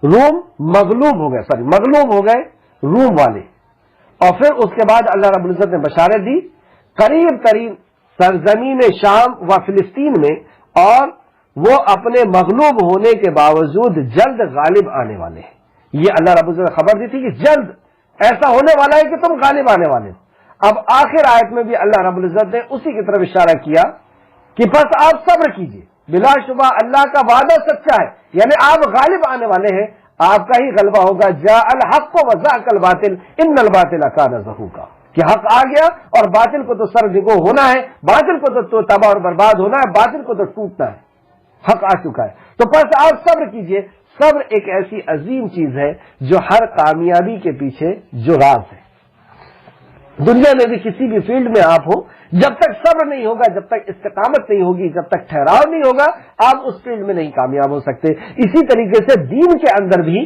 روم مغلوب ہو گئے، مغلوب ہو گئے روم والے. اور پھر اس کے بعد اللہ رب العزت نے بشارت دی قریب ترین سرزمین شام و فلسطین میں، اور وہ اپنے مغلوب ہونے کے باوجود جلد غالب آنے والے ہیں. یہ اللہ رب العزت نے خبر دی تھی کہ جلد ایسا ہونے والا ہے کہ تم غالب آنے والے ہو. اب آخر آیت میں بھی اللہ رب العزت نے اسی کی طرف اشارہ کیا کہ بس آپ صبر کیجئے، بلا شبہ اللہ کا وعدہ سچا ہے، یعنی آپ غالب آنے والے ہیں، آپ کا ہی غلبہ ہوگا. جاء الحق وزهق الباطل ان الباطل کان زهوقا، کہ حق آ گیا اور باطل کو تو سرنگو ہونا ہے، باطل کو تو تباہ اور برباد ہونا ہے، باطل کو تو ٹوٹنا ہے. حق آ چکا ہے. تو بس آپ صبر کیجئے. صبر ایک ایسی عظیم چیز ہے جو ہر کامیابی کے پیچھے جو راز ہے. دنیا میں بھی کسی بھی فیلڈ میں آپ ہو، جب تک صبر نہیں ہوگا، جب تک استقامت نہیں ہوگی، جب تک ٹھہراؤ نہیں ہوگا، آپ اس فیلڈ میں نہیں کامیاب ہو سکتے. اسی طریقے سے دین کے اندر بھی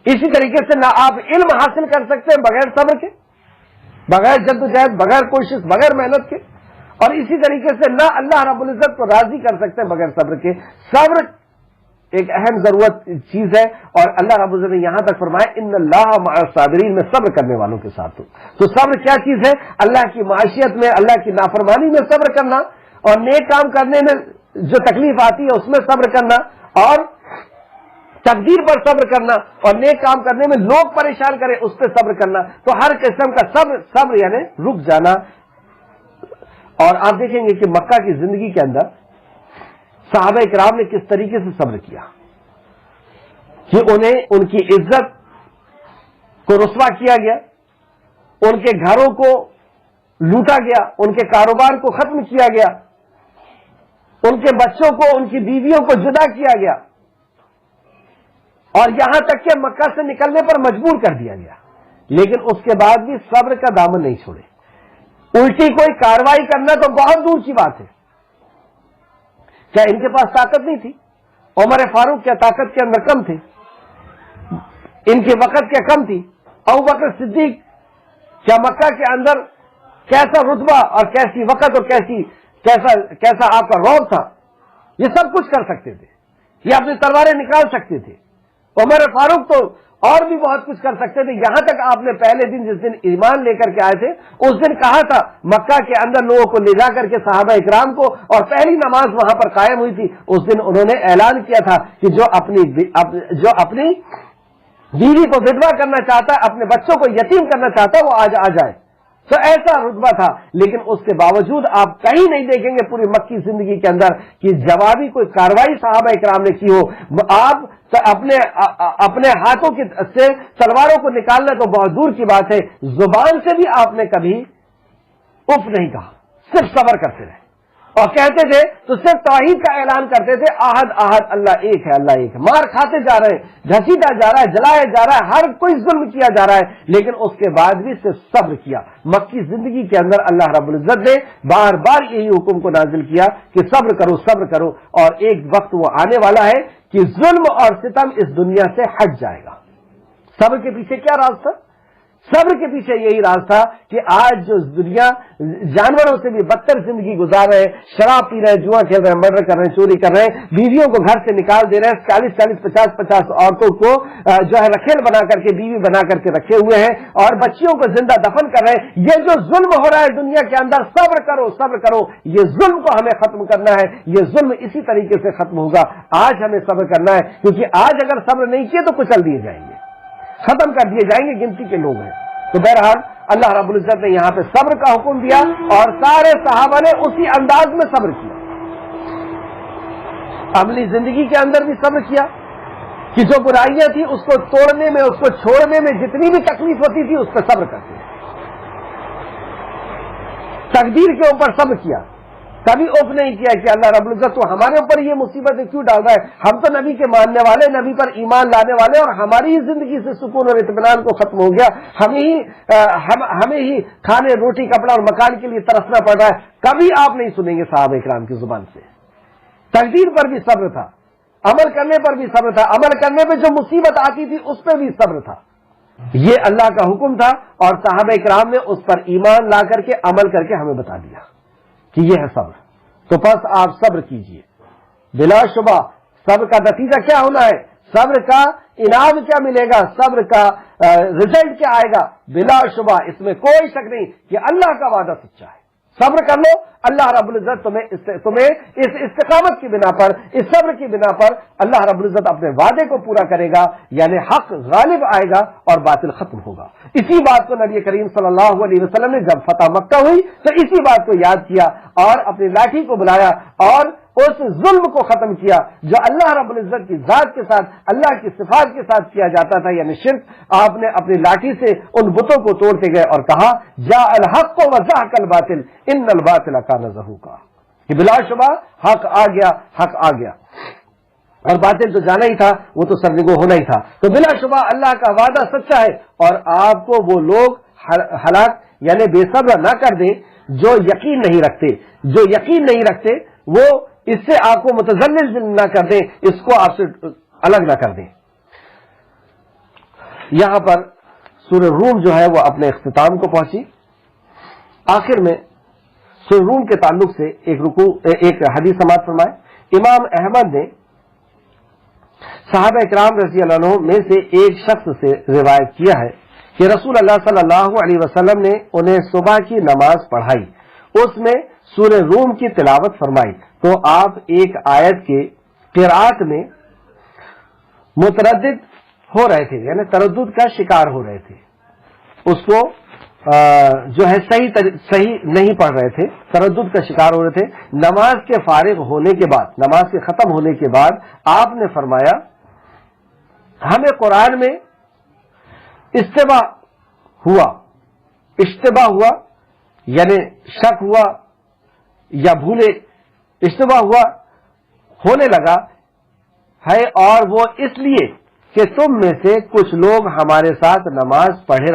اسی طریقے سے نہ آپ علم حاصل کر سکتے ہیں بغیر صبر کے، بغیر جدوجہد، بغیر کوشش، بغیر محنت کے، اور اسی طریقے سے نہ اللہ رب العزت کو راضی کر سکتے ہیں بغیر صبر کے. صبر ایک اہم ضرورت چیز ہے، اور اللہ رب العزت نے یہاں تک فرمایا ان اللہ مع الصابرین، میں صبر کرنے والوں کے ساتھ ہوں. تو صبر کیا چیز ہے؟ اللہ کی معاشیت میں، اللہ کی نافرمانی میں صبر کرنا، اور نیک کام کرنے میں جو تکلیف آتی ہے اس میں صبر کرنا، اور تقدیر پر صبر کرنا، اور نیک کام کرنے میں لوگ پریشان کریں اس پہ صبر کرنا. تو ہر قسم کا صبر یعنی رک جانا. اور آپ دیکھیں گے کہ مکہ کی زندگی کے اندر صحابہ کرام نے کس طریقے سے صبر کیا کہ انہیں ان کی عزت کو رسوا کیا گیا، ان کے گھروں کو لوٹا گیا، ان کے کاروبار کو ختم کیا گیا، ان کے بچوں کو، ان کی بیویوں کو جدا کیا گیا، اور یہاں تک کہ مکہ سے نکلنے پر مجبور کر دیا گیا. لیکن اس کے بعد بھی صبر کا دامن نہیں چھوڑے. الٹی کوئی کارروائی کرنا تو بہت دور کی بات ہے. کیا ان کے پاس طاقت نہیں تھی؟ عمر فاروق کیا طاقت کے اندر کم تھے؟ ان کی وقت کیا کم تھی؟ ابو بکر صدیق کیا مکہ کے اندر کیسا رتبہ اور کیسی وقت اور کیسا آپ کا رعب تھا؟ یہ سب کچھ کر سکتے تھے، یہ اپنی تلواریں نکال سکتے تھے. عمر فاروق تو اور بھی بہت کچھ کر سکتے تھے. یہاں تک آپ نے پہلے دن جس دن ایمان لے کر کے آئے تھے اس دن کہا تھا مکہ کے اندر لوگوں کو لے جا کر کے صحابہ اکرام کو، اور پہلی نماز وہاں پر قائم ہوئی تھی، اس دن انہوں نے اعلان کیا تھا کہ جو اپنی بیوی کو ودوا کرنا چاہتا ہے، اپنے بچوں کو یتیم کرنا چاہتا ہے، وہ آج آ جائے. تو ایسا رتبہ تھا. لیکن اس کے باوجود آپ کہیں نہیں دیکھیں گے پوری مکی زندگی کے اندر کہ جوابی کوئی کاروائی صحابہ اکرام نے کی ہو. آپ اپنے ہاتھوں سے تلواروں کو نکالنا تو بہت دور کی بات ہے، زبان سے بھی آپ نے کبھی اف نہیں کہا، صرف صبر کرتے رہے. اور کہتے تھے تو صرف توحید کا اعلان کرتے تھے، احد احد، اللہ ایک ہے، اللہ ایک ہے. مار کھاتے جا رہے ہیں، گھسیٹا جا رہا ہے، جلایا جا رہا ہے، ہر کوئی ظلم کیا جا رہا ہے، لیکن اس کے بعد بھی صرف صبر کیا. مکی زندگی کے اندر اللہ رب العزت نے بار بار یہی حکم کو نازل کیا کہ صبر کرو، صبر کرو. اور ایک وقت وہ آنے والا ہے کہ ظلم اور ستم اس دنیا سے ہٹ جائے گا. صبر کے پیچھے کیا راز تھا؟ صبر کے پیچھے یہی راز تھا کہ آج جو دنیا جانوروں سے بھی بدتر زندگی گزار رہے ہیں، شراب پی رہے ہیں، جوا کھیل رہے ہیں، مرڈر کر رہے ہیں، چوری کر رہے ہیں، بیویوں کو گھر سے نکال دے رہے ہیں، 40 50 عورتوں کو جو ہے رکھیل بنا کر کے، بیوی بنا کر کے رکھے ہوئے ہیں، اور بچیوں کو زندہ دفن کر رہے ہیں. یہ جو ظلم ہو رہا ہے دنیا کے اندر، صبر کرو، صبر کرو. یہ ظلم کو ہمیں ختم کرنا ہے. یہ ظلم اسی طریقے سے ختم ہوگا. آج ہمیں صبر کرنا ہے، کیونکہ آج اگر صبر نہیں کیے تو کچل دیے جائیں گے، ختم کر دیے جائیں گے، گنتی کے لوگ ہیں. تو بہرحال اللہ رب العزت نے یہاں پہ صبر کا حکم دیا، اور سارے صحابہ نے اسی انداز میں صبر کیا. عملی زندگی کے اندر بھی صبر کیا کہ جو برائیاں تھیں اس کو توڑنے میں، اس کو چھوڑنے میں جتنی بھی تکلیف ہوتی تھی اس پہ صبر کرتے. تقدیر کے اوپر صبر کیا، کبھی اوف نہیں کیا کہ اللہ رب العزت تو ہمارے اوپر یہ مصیبتیں کیوں ڈال رہا ہے؟ ہم تو نبی کے ماننے والے، نبی پر ایمان لانے والے، اور ہماری ہی زندگی سے سکون اور اطمینان کو ختم ہو گیا. ہمیں ہی کھانے، روٹی، کپڑا اور مکان کے لیے ترسنا پڑ رہا ہے. کبھی آپ نہیں سنیں گے صحابہ اکرام کی زبان سے. تقدیر پر بھی صبر تھا، عمل کرنے پر بھی صبر تھا، عمل کرنے پہ جو مصیبت آتی تھی اس پہ بھی صبر تھا. یہ اللہ کا حکم تھا، اور صحابہ اکرام نے اس پر ایمان لا کر کے عمل کر کے ہمیں بتا دیا کہ یہ ہے صبر. تو بس آپ صبر کیجئے. بلا شبہ صبر کا نتیجہ کیا ہونا ہے، صبر کا انعام کیا ملے گا، صبر کا رزلٹ کیا آئے گا، بلا شبہ اس میں کوئی شک نہیں کہ اللہ کا وعدہ سچا ہے۔ صبر کر لو، اللہ رب العزت تمہیں اس استقامت کی بنا پر، اس صبر کی بنا پر اللہ رب العزت اپنے وعدے کو پورا کرے گا، یعنی حق غالب آئے گا اور باطل ختم ہوگا۔ اسی بات کو نبی کریم صلی اللہ علیہ وسلم نے جب فتح مکہ ہوئی تو اسی بات کو یاد کیا اور اپنی لاٹھی کو بلایا اور اس ظلم کو ختم کیا جو اللہ رب العزت کی ذات کے ساتھ، اللہ کی صفات کے ساتھ کیا جاتا تھا، یعنی شرک۔ آپ نے اپنی لاٹھی سے ان بتوں کو توڑتے گئے اور کہا جاء الحق وزهق الباطل ان الباطل کان زہوقا، کہ بلا شبہ حق آ گیا، حق آ گیا، اور باطل تو جانا ہی تھا، وہ تو سرنگو ہونا ہی تھا۔ تو بلا شبہ اللہ کا وعدہ سچا ہے، اور آپ کو وہ لوگ ہلاک یعنی بے صبر نہ کر دیں جو یقین نہیں رکھتے، جو یقین نہیں رکھتے وہ اس سے آپ کو متزلزل نہ کر دیں، اس کو آپ سے الگ نہ کر دیں۔ یہاں پر سورہ روم جو ہے وہ اپنے اختتام کو پہنچی۔ آخر میں سورہ روم کے تعلق سے ایک حدیث سماعت فرمائے۔ امام احمد نے صحابہ کرام رضی اللہ عنہ میں سے ایک شخص سے روایت کیا ہے کہ رسول اللہ صلی اللہ علیہ وسلم نے انہیں صبح کی نماز پڑھائی، اس میں سورہ روم کی تلاوت فرمائی، تو آپ ایک آیت کے قرات میں متردد ہو رہے تھے، یعنی تردد کا شکار ہو رہے تھے، اس کو جو ہے صحیح نہیں پڑھ رہے تھے، تردد کا شکار ہو رہے تھے۔ نماز کے فارغ ہونے کے بعد، نماز کے ختم ہونے کے بعد آپ نے فرمایا ہمیں قرآن میں اشتباہ ہوا یعنی شک ہوا یا بھولے، اشتباہ ہونے لگا ہے، اور وہ اس لیے کہ تم میں سے کچھ لوگ ہمارے ساتھ نماز پڑھ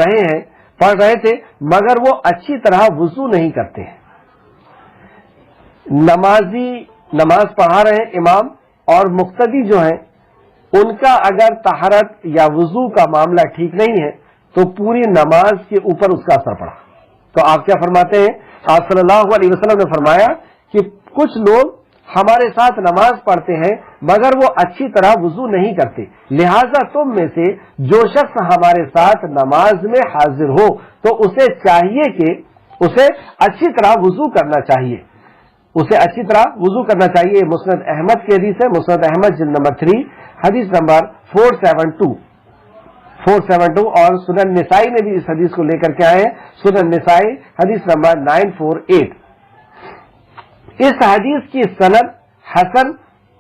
رہے تھے مگر وہ اچھی طرح وضو نہیں کرتے ہیں۔ نمازی نماز پڑھا رہے ہیں امام، اور مقتدی جو ہیں ان کا اگر طہارت یا وضو کا معاملہ ٹھیک نہیں ہے تو پوری نماز کے اوپر اس کا اثر پڑا۔ تو آپ کیا فرماتے ہیں؟ آپ صلی اللہ علیہ وسلم نے فرمایا کہ کچھ لوگ ہمارے ساتھ نماز پڑھتے ہیں مگر وہ اچھی طرح وضو نہیں کرتے، لہذا تم میں سے جو شخص ہمارے ساتھ نماز میں حاضر ہو تو اسے چاہیے کہ اسے اچھی طرح وضو کرنا چاہیے، اسے اچھی طرح وضو کرنا چاہیے۔ مسند احمد کی حدیث ہے، مسند احمد جلد نمبر 3 حدیث نمبر 472، اور سنن نسائی میں بھی اس حدیث کو لے کر کے آئے ہیں، سنن نسائی حدیث نمبر 948۔ اس حدیث کی سند حسن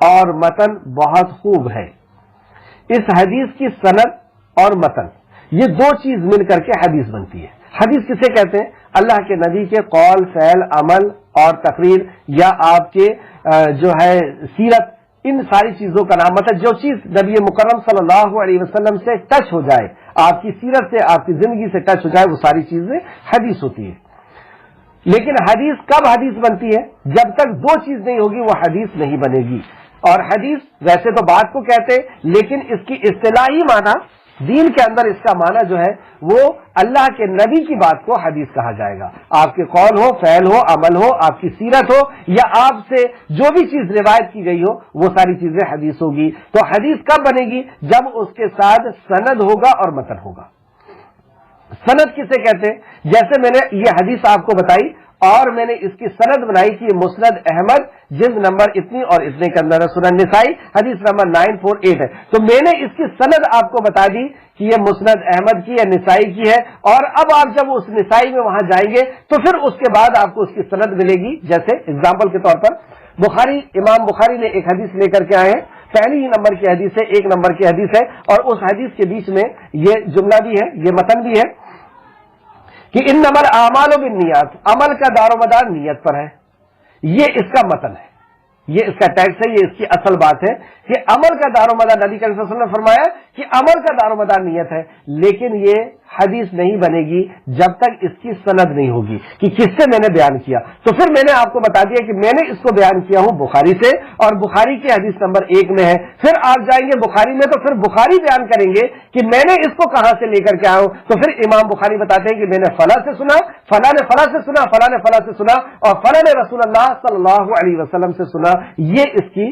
اور متن بہت خوب ہے۔ اس حدیث کی سند اور متن یہ دو چیز مل کر کے حدیث بنتی ہے۔ حدیث کسے کہتے ہیں؟ اللہ کے نبی کے قول، فعل، عمل اور تقریر، یا آپ کے جو ہے سیرت، ان ساری چیزوں کا نام، مطلب جو چیز نبی مکرم صلی اللہ علیہ وسلم سے ٹچ ہو جائے، آپ کی سیرت سے، آپ کی زندگی سے ٹچ ہو جائے، وہ ساری چیزیں حدیث ہوتی ہے۔ لیکن حدیث کب حدیث بنتی ہے؟ جب تک دو چیز نہیں ہوگی وہ حدیث نہیں بنے گی۔ اور حدیث ویسے تو بات کو کہتے ہیں، لیکن اس کی اصطلاحی معنی دین کے اندر اس کا معنی جو ہے وہ اللہ کے نبی کی بات کو حدیث کہا جائے گا۔ آپ کے قول ہو، فعل ہو، عمل ہو، آپ کی سیرت ہو، یا آپ سے جو بھی چیز روایت کی گئی ہو، وہ ساری چیزیں حدیث ہوگی۔ تو حدیث کب بنے گی؟ جب اس کے ساتھ سند ہوگا اور متن ہوگا۔ سند کسے کہتے ہیں؟ جیسے میں نے یہ حدیث آپ کو بتائی اور میں نے اس کی سند بنائی کہ مسند احمد جلد نمبر اتنی اور اتنے کے اندر ہے، سنن نسائی حدیث نمبر 948 ہے، تو میں نے اس کی سند آپ کو بتا دی کہ یہ مسند احمد کی یا نسائی کی ہے، اور اب آپ جب اس نسائی میں وہاں جائیں گے تو پھر اس کے بعد آپ کو اس کی سند ملے گی۔ جیسے اگزامپل کے طور پر امام بخاری نے ایک حدیث لے کر کے آئے ہیں، پہلی ہی نمبر کی حدیث ہے، 1 نمبر کی حدیث ہے، اور اس حدیث کے بیچ میں یہ جملہ بھی ہے، یہ متن بھی ہے کہ انما الاعمال بالنیات، عمل کا دار و مدار نیت پر ہے۔ یہ اس کا متن ہے، یہ اس کا ٹیکسٹ ہے، یہ اس کی اصل بات ہے کہ عمل کا دار و مدار، نبی کریم صلی اللہ علیہ وسلم نے فرمایا کہ عمل کا دار و مدار نیت ہے، لیکن یہ حدیث نہیں بنے گی جب تک اس کی سند نہیں ہوگی کہ کس سے میں نے بیان کیا۔ تو پھر میں نے آپ کو بتا دیا کہ میں نے اس کو بیان کیا ہوں بخاری سے، اور بخاری کی حدیث نمبر 1 میں ہے۔ پھر آپ جائیں گے بخاری میں تو پھر بخاری بیان کریں گے کہ میں نے اس کو کہاں سے لے کر کے آیا ہوں، تو پھر امام بخاری بتاتے ہیں کہ میں نے فلاں سے سنا، فلاں نے فلاں سے سنا، فلاں نے فلاں سے سنا، اور فلاں نے رسول اللہ صلی اللہ علیہ وسلم سے سنا۔ یہ اس کی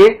1,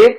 1,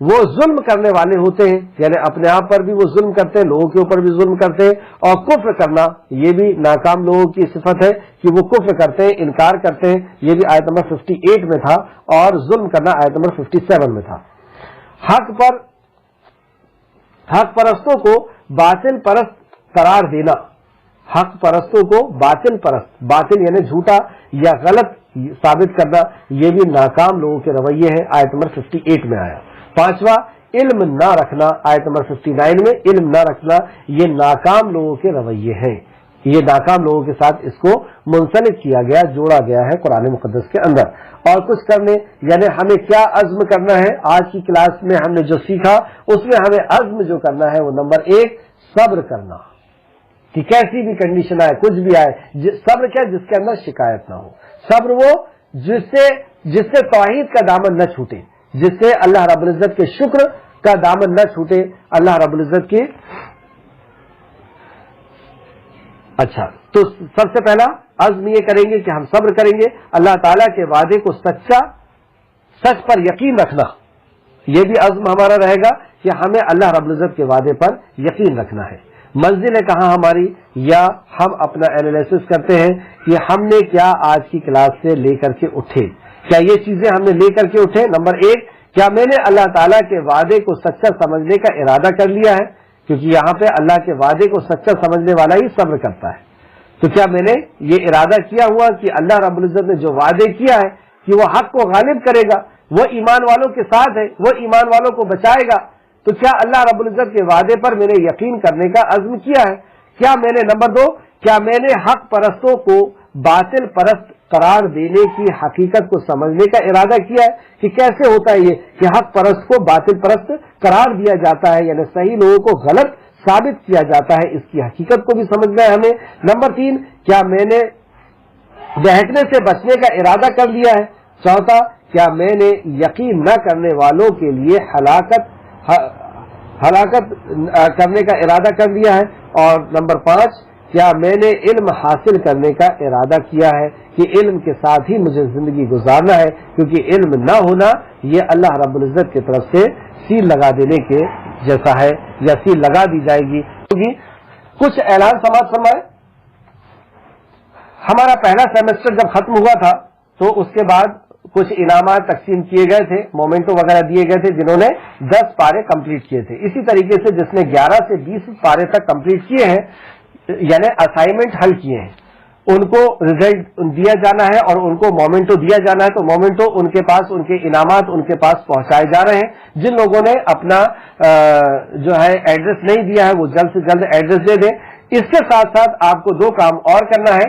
وہ ظلم کرنے والے ہوتے ہیں، یعنی اپنے آپ پر بھی وہ ظلم کرتے ہیں، لوگوں کے اوپر بھی ظلم کرتے ہیں، اور کفر کرنا یہ بھی ناکام لوگوں کی صفت ہے کہ وہ کفر کرتے ہیں، انکار کرتے ہیں، یہ بھی آیت نمبر 58 میں تھا، اور ظلم کرنا آیت نمبر 57 میں تھا۔ حق پرستوں کو باطل پرست قرار دینا، حق پرستوں کو باطل پرست، باطل یعنی جھوٹا یا غلط ثابت کرنا، یہ بھی ناکام لوگوں کے رویے ہیں، آیت نمبر 58 میں آیا۔ پانچواں، علم نہ رکھنا، آیت نمبر 59 میں علم نہ رکھنا، یہ ناکام لوگوں کے رویے ہیں، یہ ناکام لوگوں کے ساتھ اس کو منسلک کیا گیا، جوڑا گیا ہے قرآن مقدس کے اندر۔ اور کچھ کرنے، یعنی ہمیں کیا عزم کرنا ہے، آج کی کلاس میں ہم نے جو سیکھا اس میں ہمیں عزم جو کرنا ہے وہ نمبر 1 صبر کرنا، کہ کیسی بھی کنڈیشن آئے، کچھ بھی آئے، صبر کیا، جس کے اندر شکایت نہ ہو، صبر وہ جس سے توحید کا دامن نہ چھوٹے، جس سے اللہ رب العزت کے شکر کا دامن نہ چھوٹے، اللہ رب العزت کی۔ اچھا، تو سب سے پہلا عزم یہ کریں گے کہ ہم صبر کریں گے، اللہ تعالیٰ کے وعدے کو سچ پر یقین رکھنا، یہ بھی عزم ہمارا رہے گا کہ ہمیں اللہ رب العزت کے وعدے پر یقین رکھنا ہے۔ منزل ہے کہاں ہماری، یا ہم اپنا اینالیسس کرتے ہیں کہ ہم نے کیا آج کی کلاس سے لے کر کے اٹھے، کیا یہ چیزیں ہم نے لے کر کے اٹھے؟ نمبر 1، کیا میں نے اللہ تعالیٰ کے وعدے کو سچا سمجھنے کا ارادہ کر لیا ہے، کیونکہ یہاں پہ اللہ کے وعدے کو سچا سمجھنے والا ہی صبر کرتا ہے، تو کیا میں نے یہ ارادہ کیا ہوا کہ اللہ رب العزت نے جو وعدے کیا ہے کہ وہ حق کو غالب کرے گا، وہ ایمان والوں کے ساتھ ہے، وہ ایمان والوں کو بچائے گا، تو کیا اللہ رب العزت کے وعدے پر میں نے یقین کرنے کا عزم کیا ہے؟ کیا میں نے نمبر 2، کیا میں نے حق پرستوں کو باطل پرست قرار دینے کی حقیقت کو سمجھنے کا ارادہ کیا ہے کہ کیسے ہوتا ہے یہ کہ حق پرست کو باطل پرست قرار دیا جاتا ہے، یعنی صحیح لوگوں کو غلط ثابت کیا جاتا ہے، اس کی حقیقت کو بھی سمجھنا ہے ہمیں۔ نمبر 3، کیا میں نے بہکنے سے بچنے کا ارادہ کر لیا ہے؟ چوتھا، کیا میں نے یقین نہ کرنے والوں کے لیے ہلاکت کرنے کا ارادہ کر لیا ہے؟ اور نمبر 5، کیا میں نے علم حاصل کرنے کا ارادہ کیا ہے کہ علم کے ساتھ ہی مجھے زندگی گزارنا ہے، کیونکہ علم نہ ہونا یہ اللہ رب العزت کی طرف سے سیل لگا دینے کے جیسا ہے، یا سیل لگا دی جائے گی۔ کچھ اعلان سماعت فرمائے۔ ہمارا پہلا سیمسٹر جب ختم ہوا تھا تو اس کے بعد کچھ انعامات تقسیم کیے گئے تھے، مومنٹو وغیرہ دیے گئے تھے جنہوں نے 10 پارے کمپلیٹ کیے تھے۔ اسی طریقے سے جس نے 11 سے 20 پارے تک کمپلیٹ کیے ہیں، یعنی اسائنمنٹ حل کیے ہیں، ان کو رزلٹ دیا جانا ہے اور ان کو مومنٹو دیا جانا ہے، تو مومنٹو ان کے پاس، ان کے انعامات ان کے پاس پہنچائے جا رہے ہیں۔ جن لوگوں نے اپنا جو ہے ایڈریس نہیں دیا ہے وہ جلد سے جلد ایڈریس دے دیں۔ اس کے ساتھ ساتھ آپ کو 2 کام اور کرنا ہے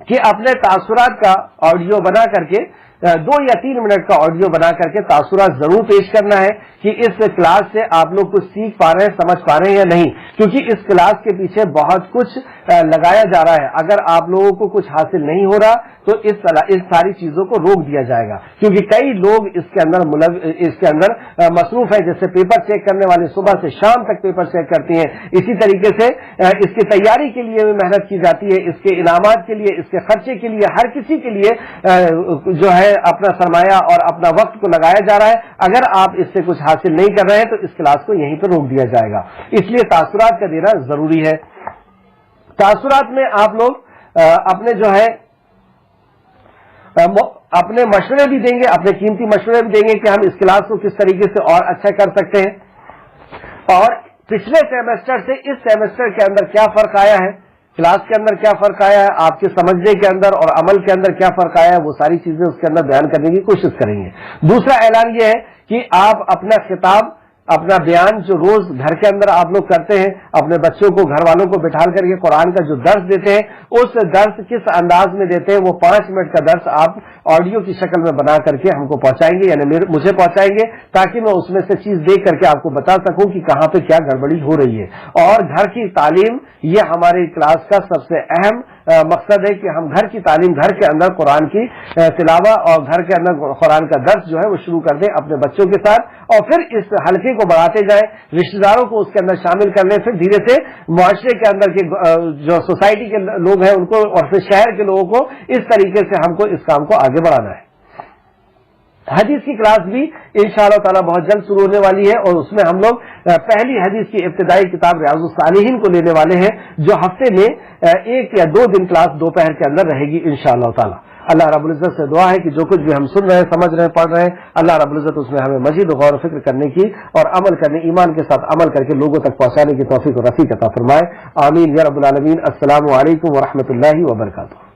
کہ اپنے تاثرات کا آڈیو بنا کر کے 2 یا 3 منٹ کا آڈیو بنا کر کے تاثرات ضرور پیش کرنا ہے کہ اس کلاس سے آپ لوگ کچھ سیکھ پا رہے ہیں، سمجھ پا رہے ہیں یا نہیں، کیونکہ اس کلاس کے پیچھے بہت کچھ لگایا جا رہا ہے۔ اگر آپ لوگوں کو کچھ حاصل نہیں ہو رہا تو اس ساری چیزوں کو روک دیا جائے گا، کیونکہ کئی لوگ اس کے اندر مصروف ہیں، جیسے پیپر چیک کرنے والے صبح سے شام تک پیپر چیک کرتی ہیں، اسی طریقے سے اس کی تیاری کے لیے بھی محنت کی جاتی ہے، اس کے انعامات کے لیے، اس کے خرچے کے لیے، ہر کسی کے لیے جو ہے اپنا سرمایہ اور اپنا وقت کو لگایا جا رہا ہے۔ اگر آپ اس سے کچھ حاصل نہیں کر رہے ہیں تو اس کلاس کو یہیں پر روک دیا جائے گا، اس لیے تاثرات کا دینا ضروری ہے۔ تاثرات میں آپ لوگ اپنے جو ہے اپنے مشورے بھی دیں گے، اپنے قیمتی مشورے بھی دیں گے کہ ہم اس کلاس کو کس طریقے سے اور اچھا کر سکتے ہیں، اور پچھلے سیمسٹر سے اس سیمسٹر کے اندر کیا فرق آیا ہے، کلاس کے اندر کیا فرق آیا ہے، آپ کے سمجھنے کے اندر اور عمل کے اندر کیا فرق آیا ہے، وہ ساری چیزیں اس کے اندر بیان کرنے کی کوشش کریں گے۔ دوسرا اعلان یہ ہے کہ آپ اپنا خطاب، اپنا بیان جو روز گھر کے اندر آپ لوگ کرتے ہیں، اپنے بچوں کو، گھر والوں کو بٹھا کر کے قرآن کا جو درس دیتے ہیں، اس درس کس انداز میں دیتے ہیں، وہ 5 منٹ کا درس آپ آڈیو کی شکل میں بنا کر کے ہم کو پہنچائیں گے، یعنی مجھے پہنچائیں گے، تاکہ میں اس میں سے چیز دیکھ کر کے آپ کو بتا سکوں کہ کہاں پہ کیا گڑبڑی ہو رہی ہے۔ اور گھر کی تعلیم، یہ ہماری کلاس کا سب سے اہم مقصد ہے کہ ہم گھر کی تعلیم، گھر کے اندر قرآن کی تلاوت اور گھر کے اندر قرآن کا درس جو ہے وہ شروع کر دیں اپنے بچوں کے ساتھ، اور پھر اس حلقے کو بڑھاتے جائیں، رشتہ داروں کو اس کے اندر شامل کر لیں، پھر دھیرے سے معاشرے کے اندر کے جو سوسائٹی کے لوگ ہیں ان کو، اور پھر شہر کے لوگوں کو، اس طریقے سے ہم کو اس کام کو آگے بڑھانا ہے۔ حدیث کی کلاس بھی انشاءاللہ تعالی بہت جلد شروع ہونے والی ہے، اور اس میں ہم لوگ پہلی حدیث کی ابتدائی کتاب ریاض الصالحین کو لینے والے ہیں، جو ہفتے میں 1 یا 2 دن کلاس دوپہر کے اندر رہے گی انشاءاللہ تعالی۔ اللہ رب العزت سے دعا ہے کہ جو کچھ بھی ہم سن رہے ہیں، سمجھ رہے ہیں، پڑھ رہے ہیں، اللہ رب العزت اس میں ہمیں مزید غور و فکر کرنے کی اور عمل کرنے، ایمان کے ساتھ عمل کر کے لوگوں تک پہنچانے کی توفیق و رفیق عطا فرمائے، آمین یا رب العالمین۔ السلام علیکم ورحمۃ اللہ وبرکاتہ۔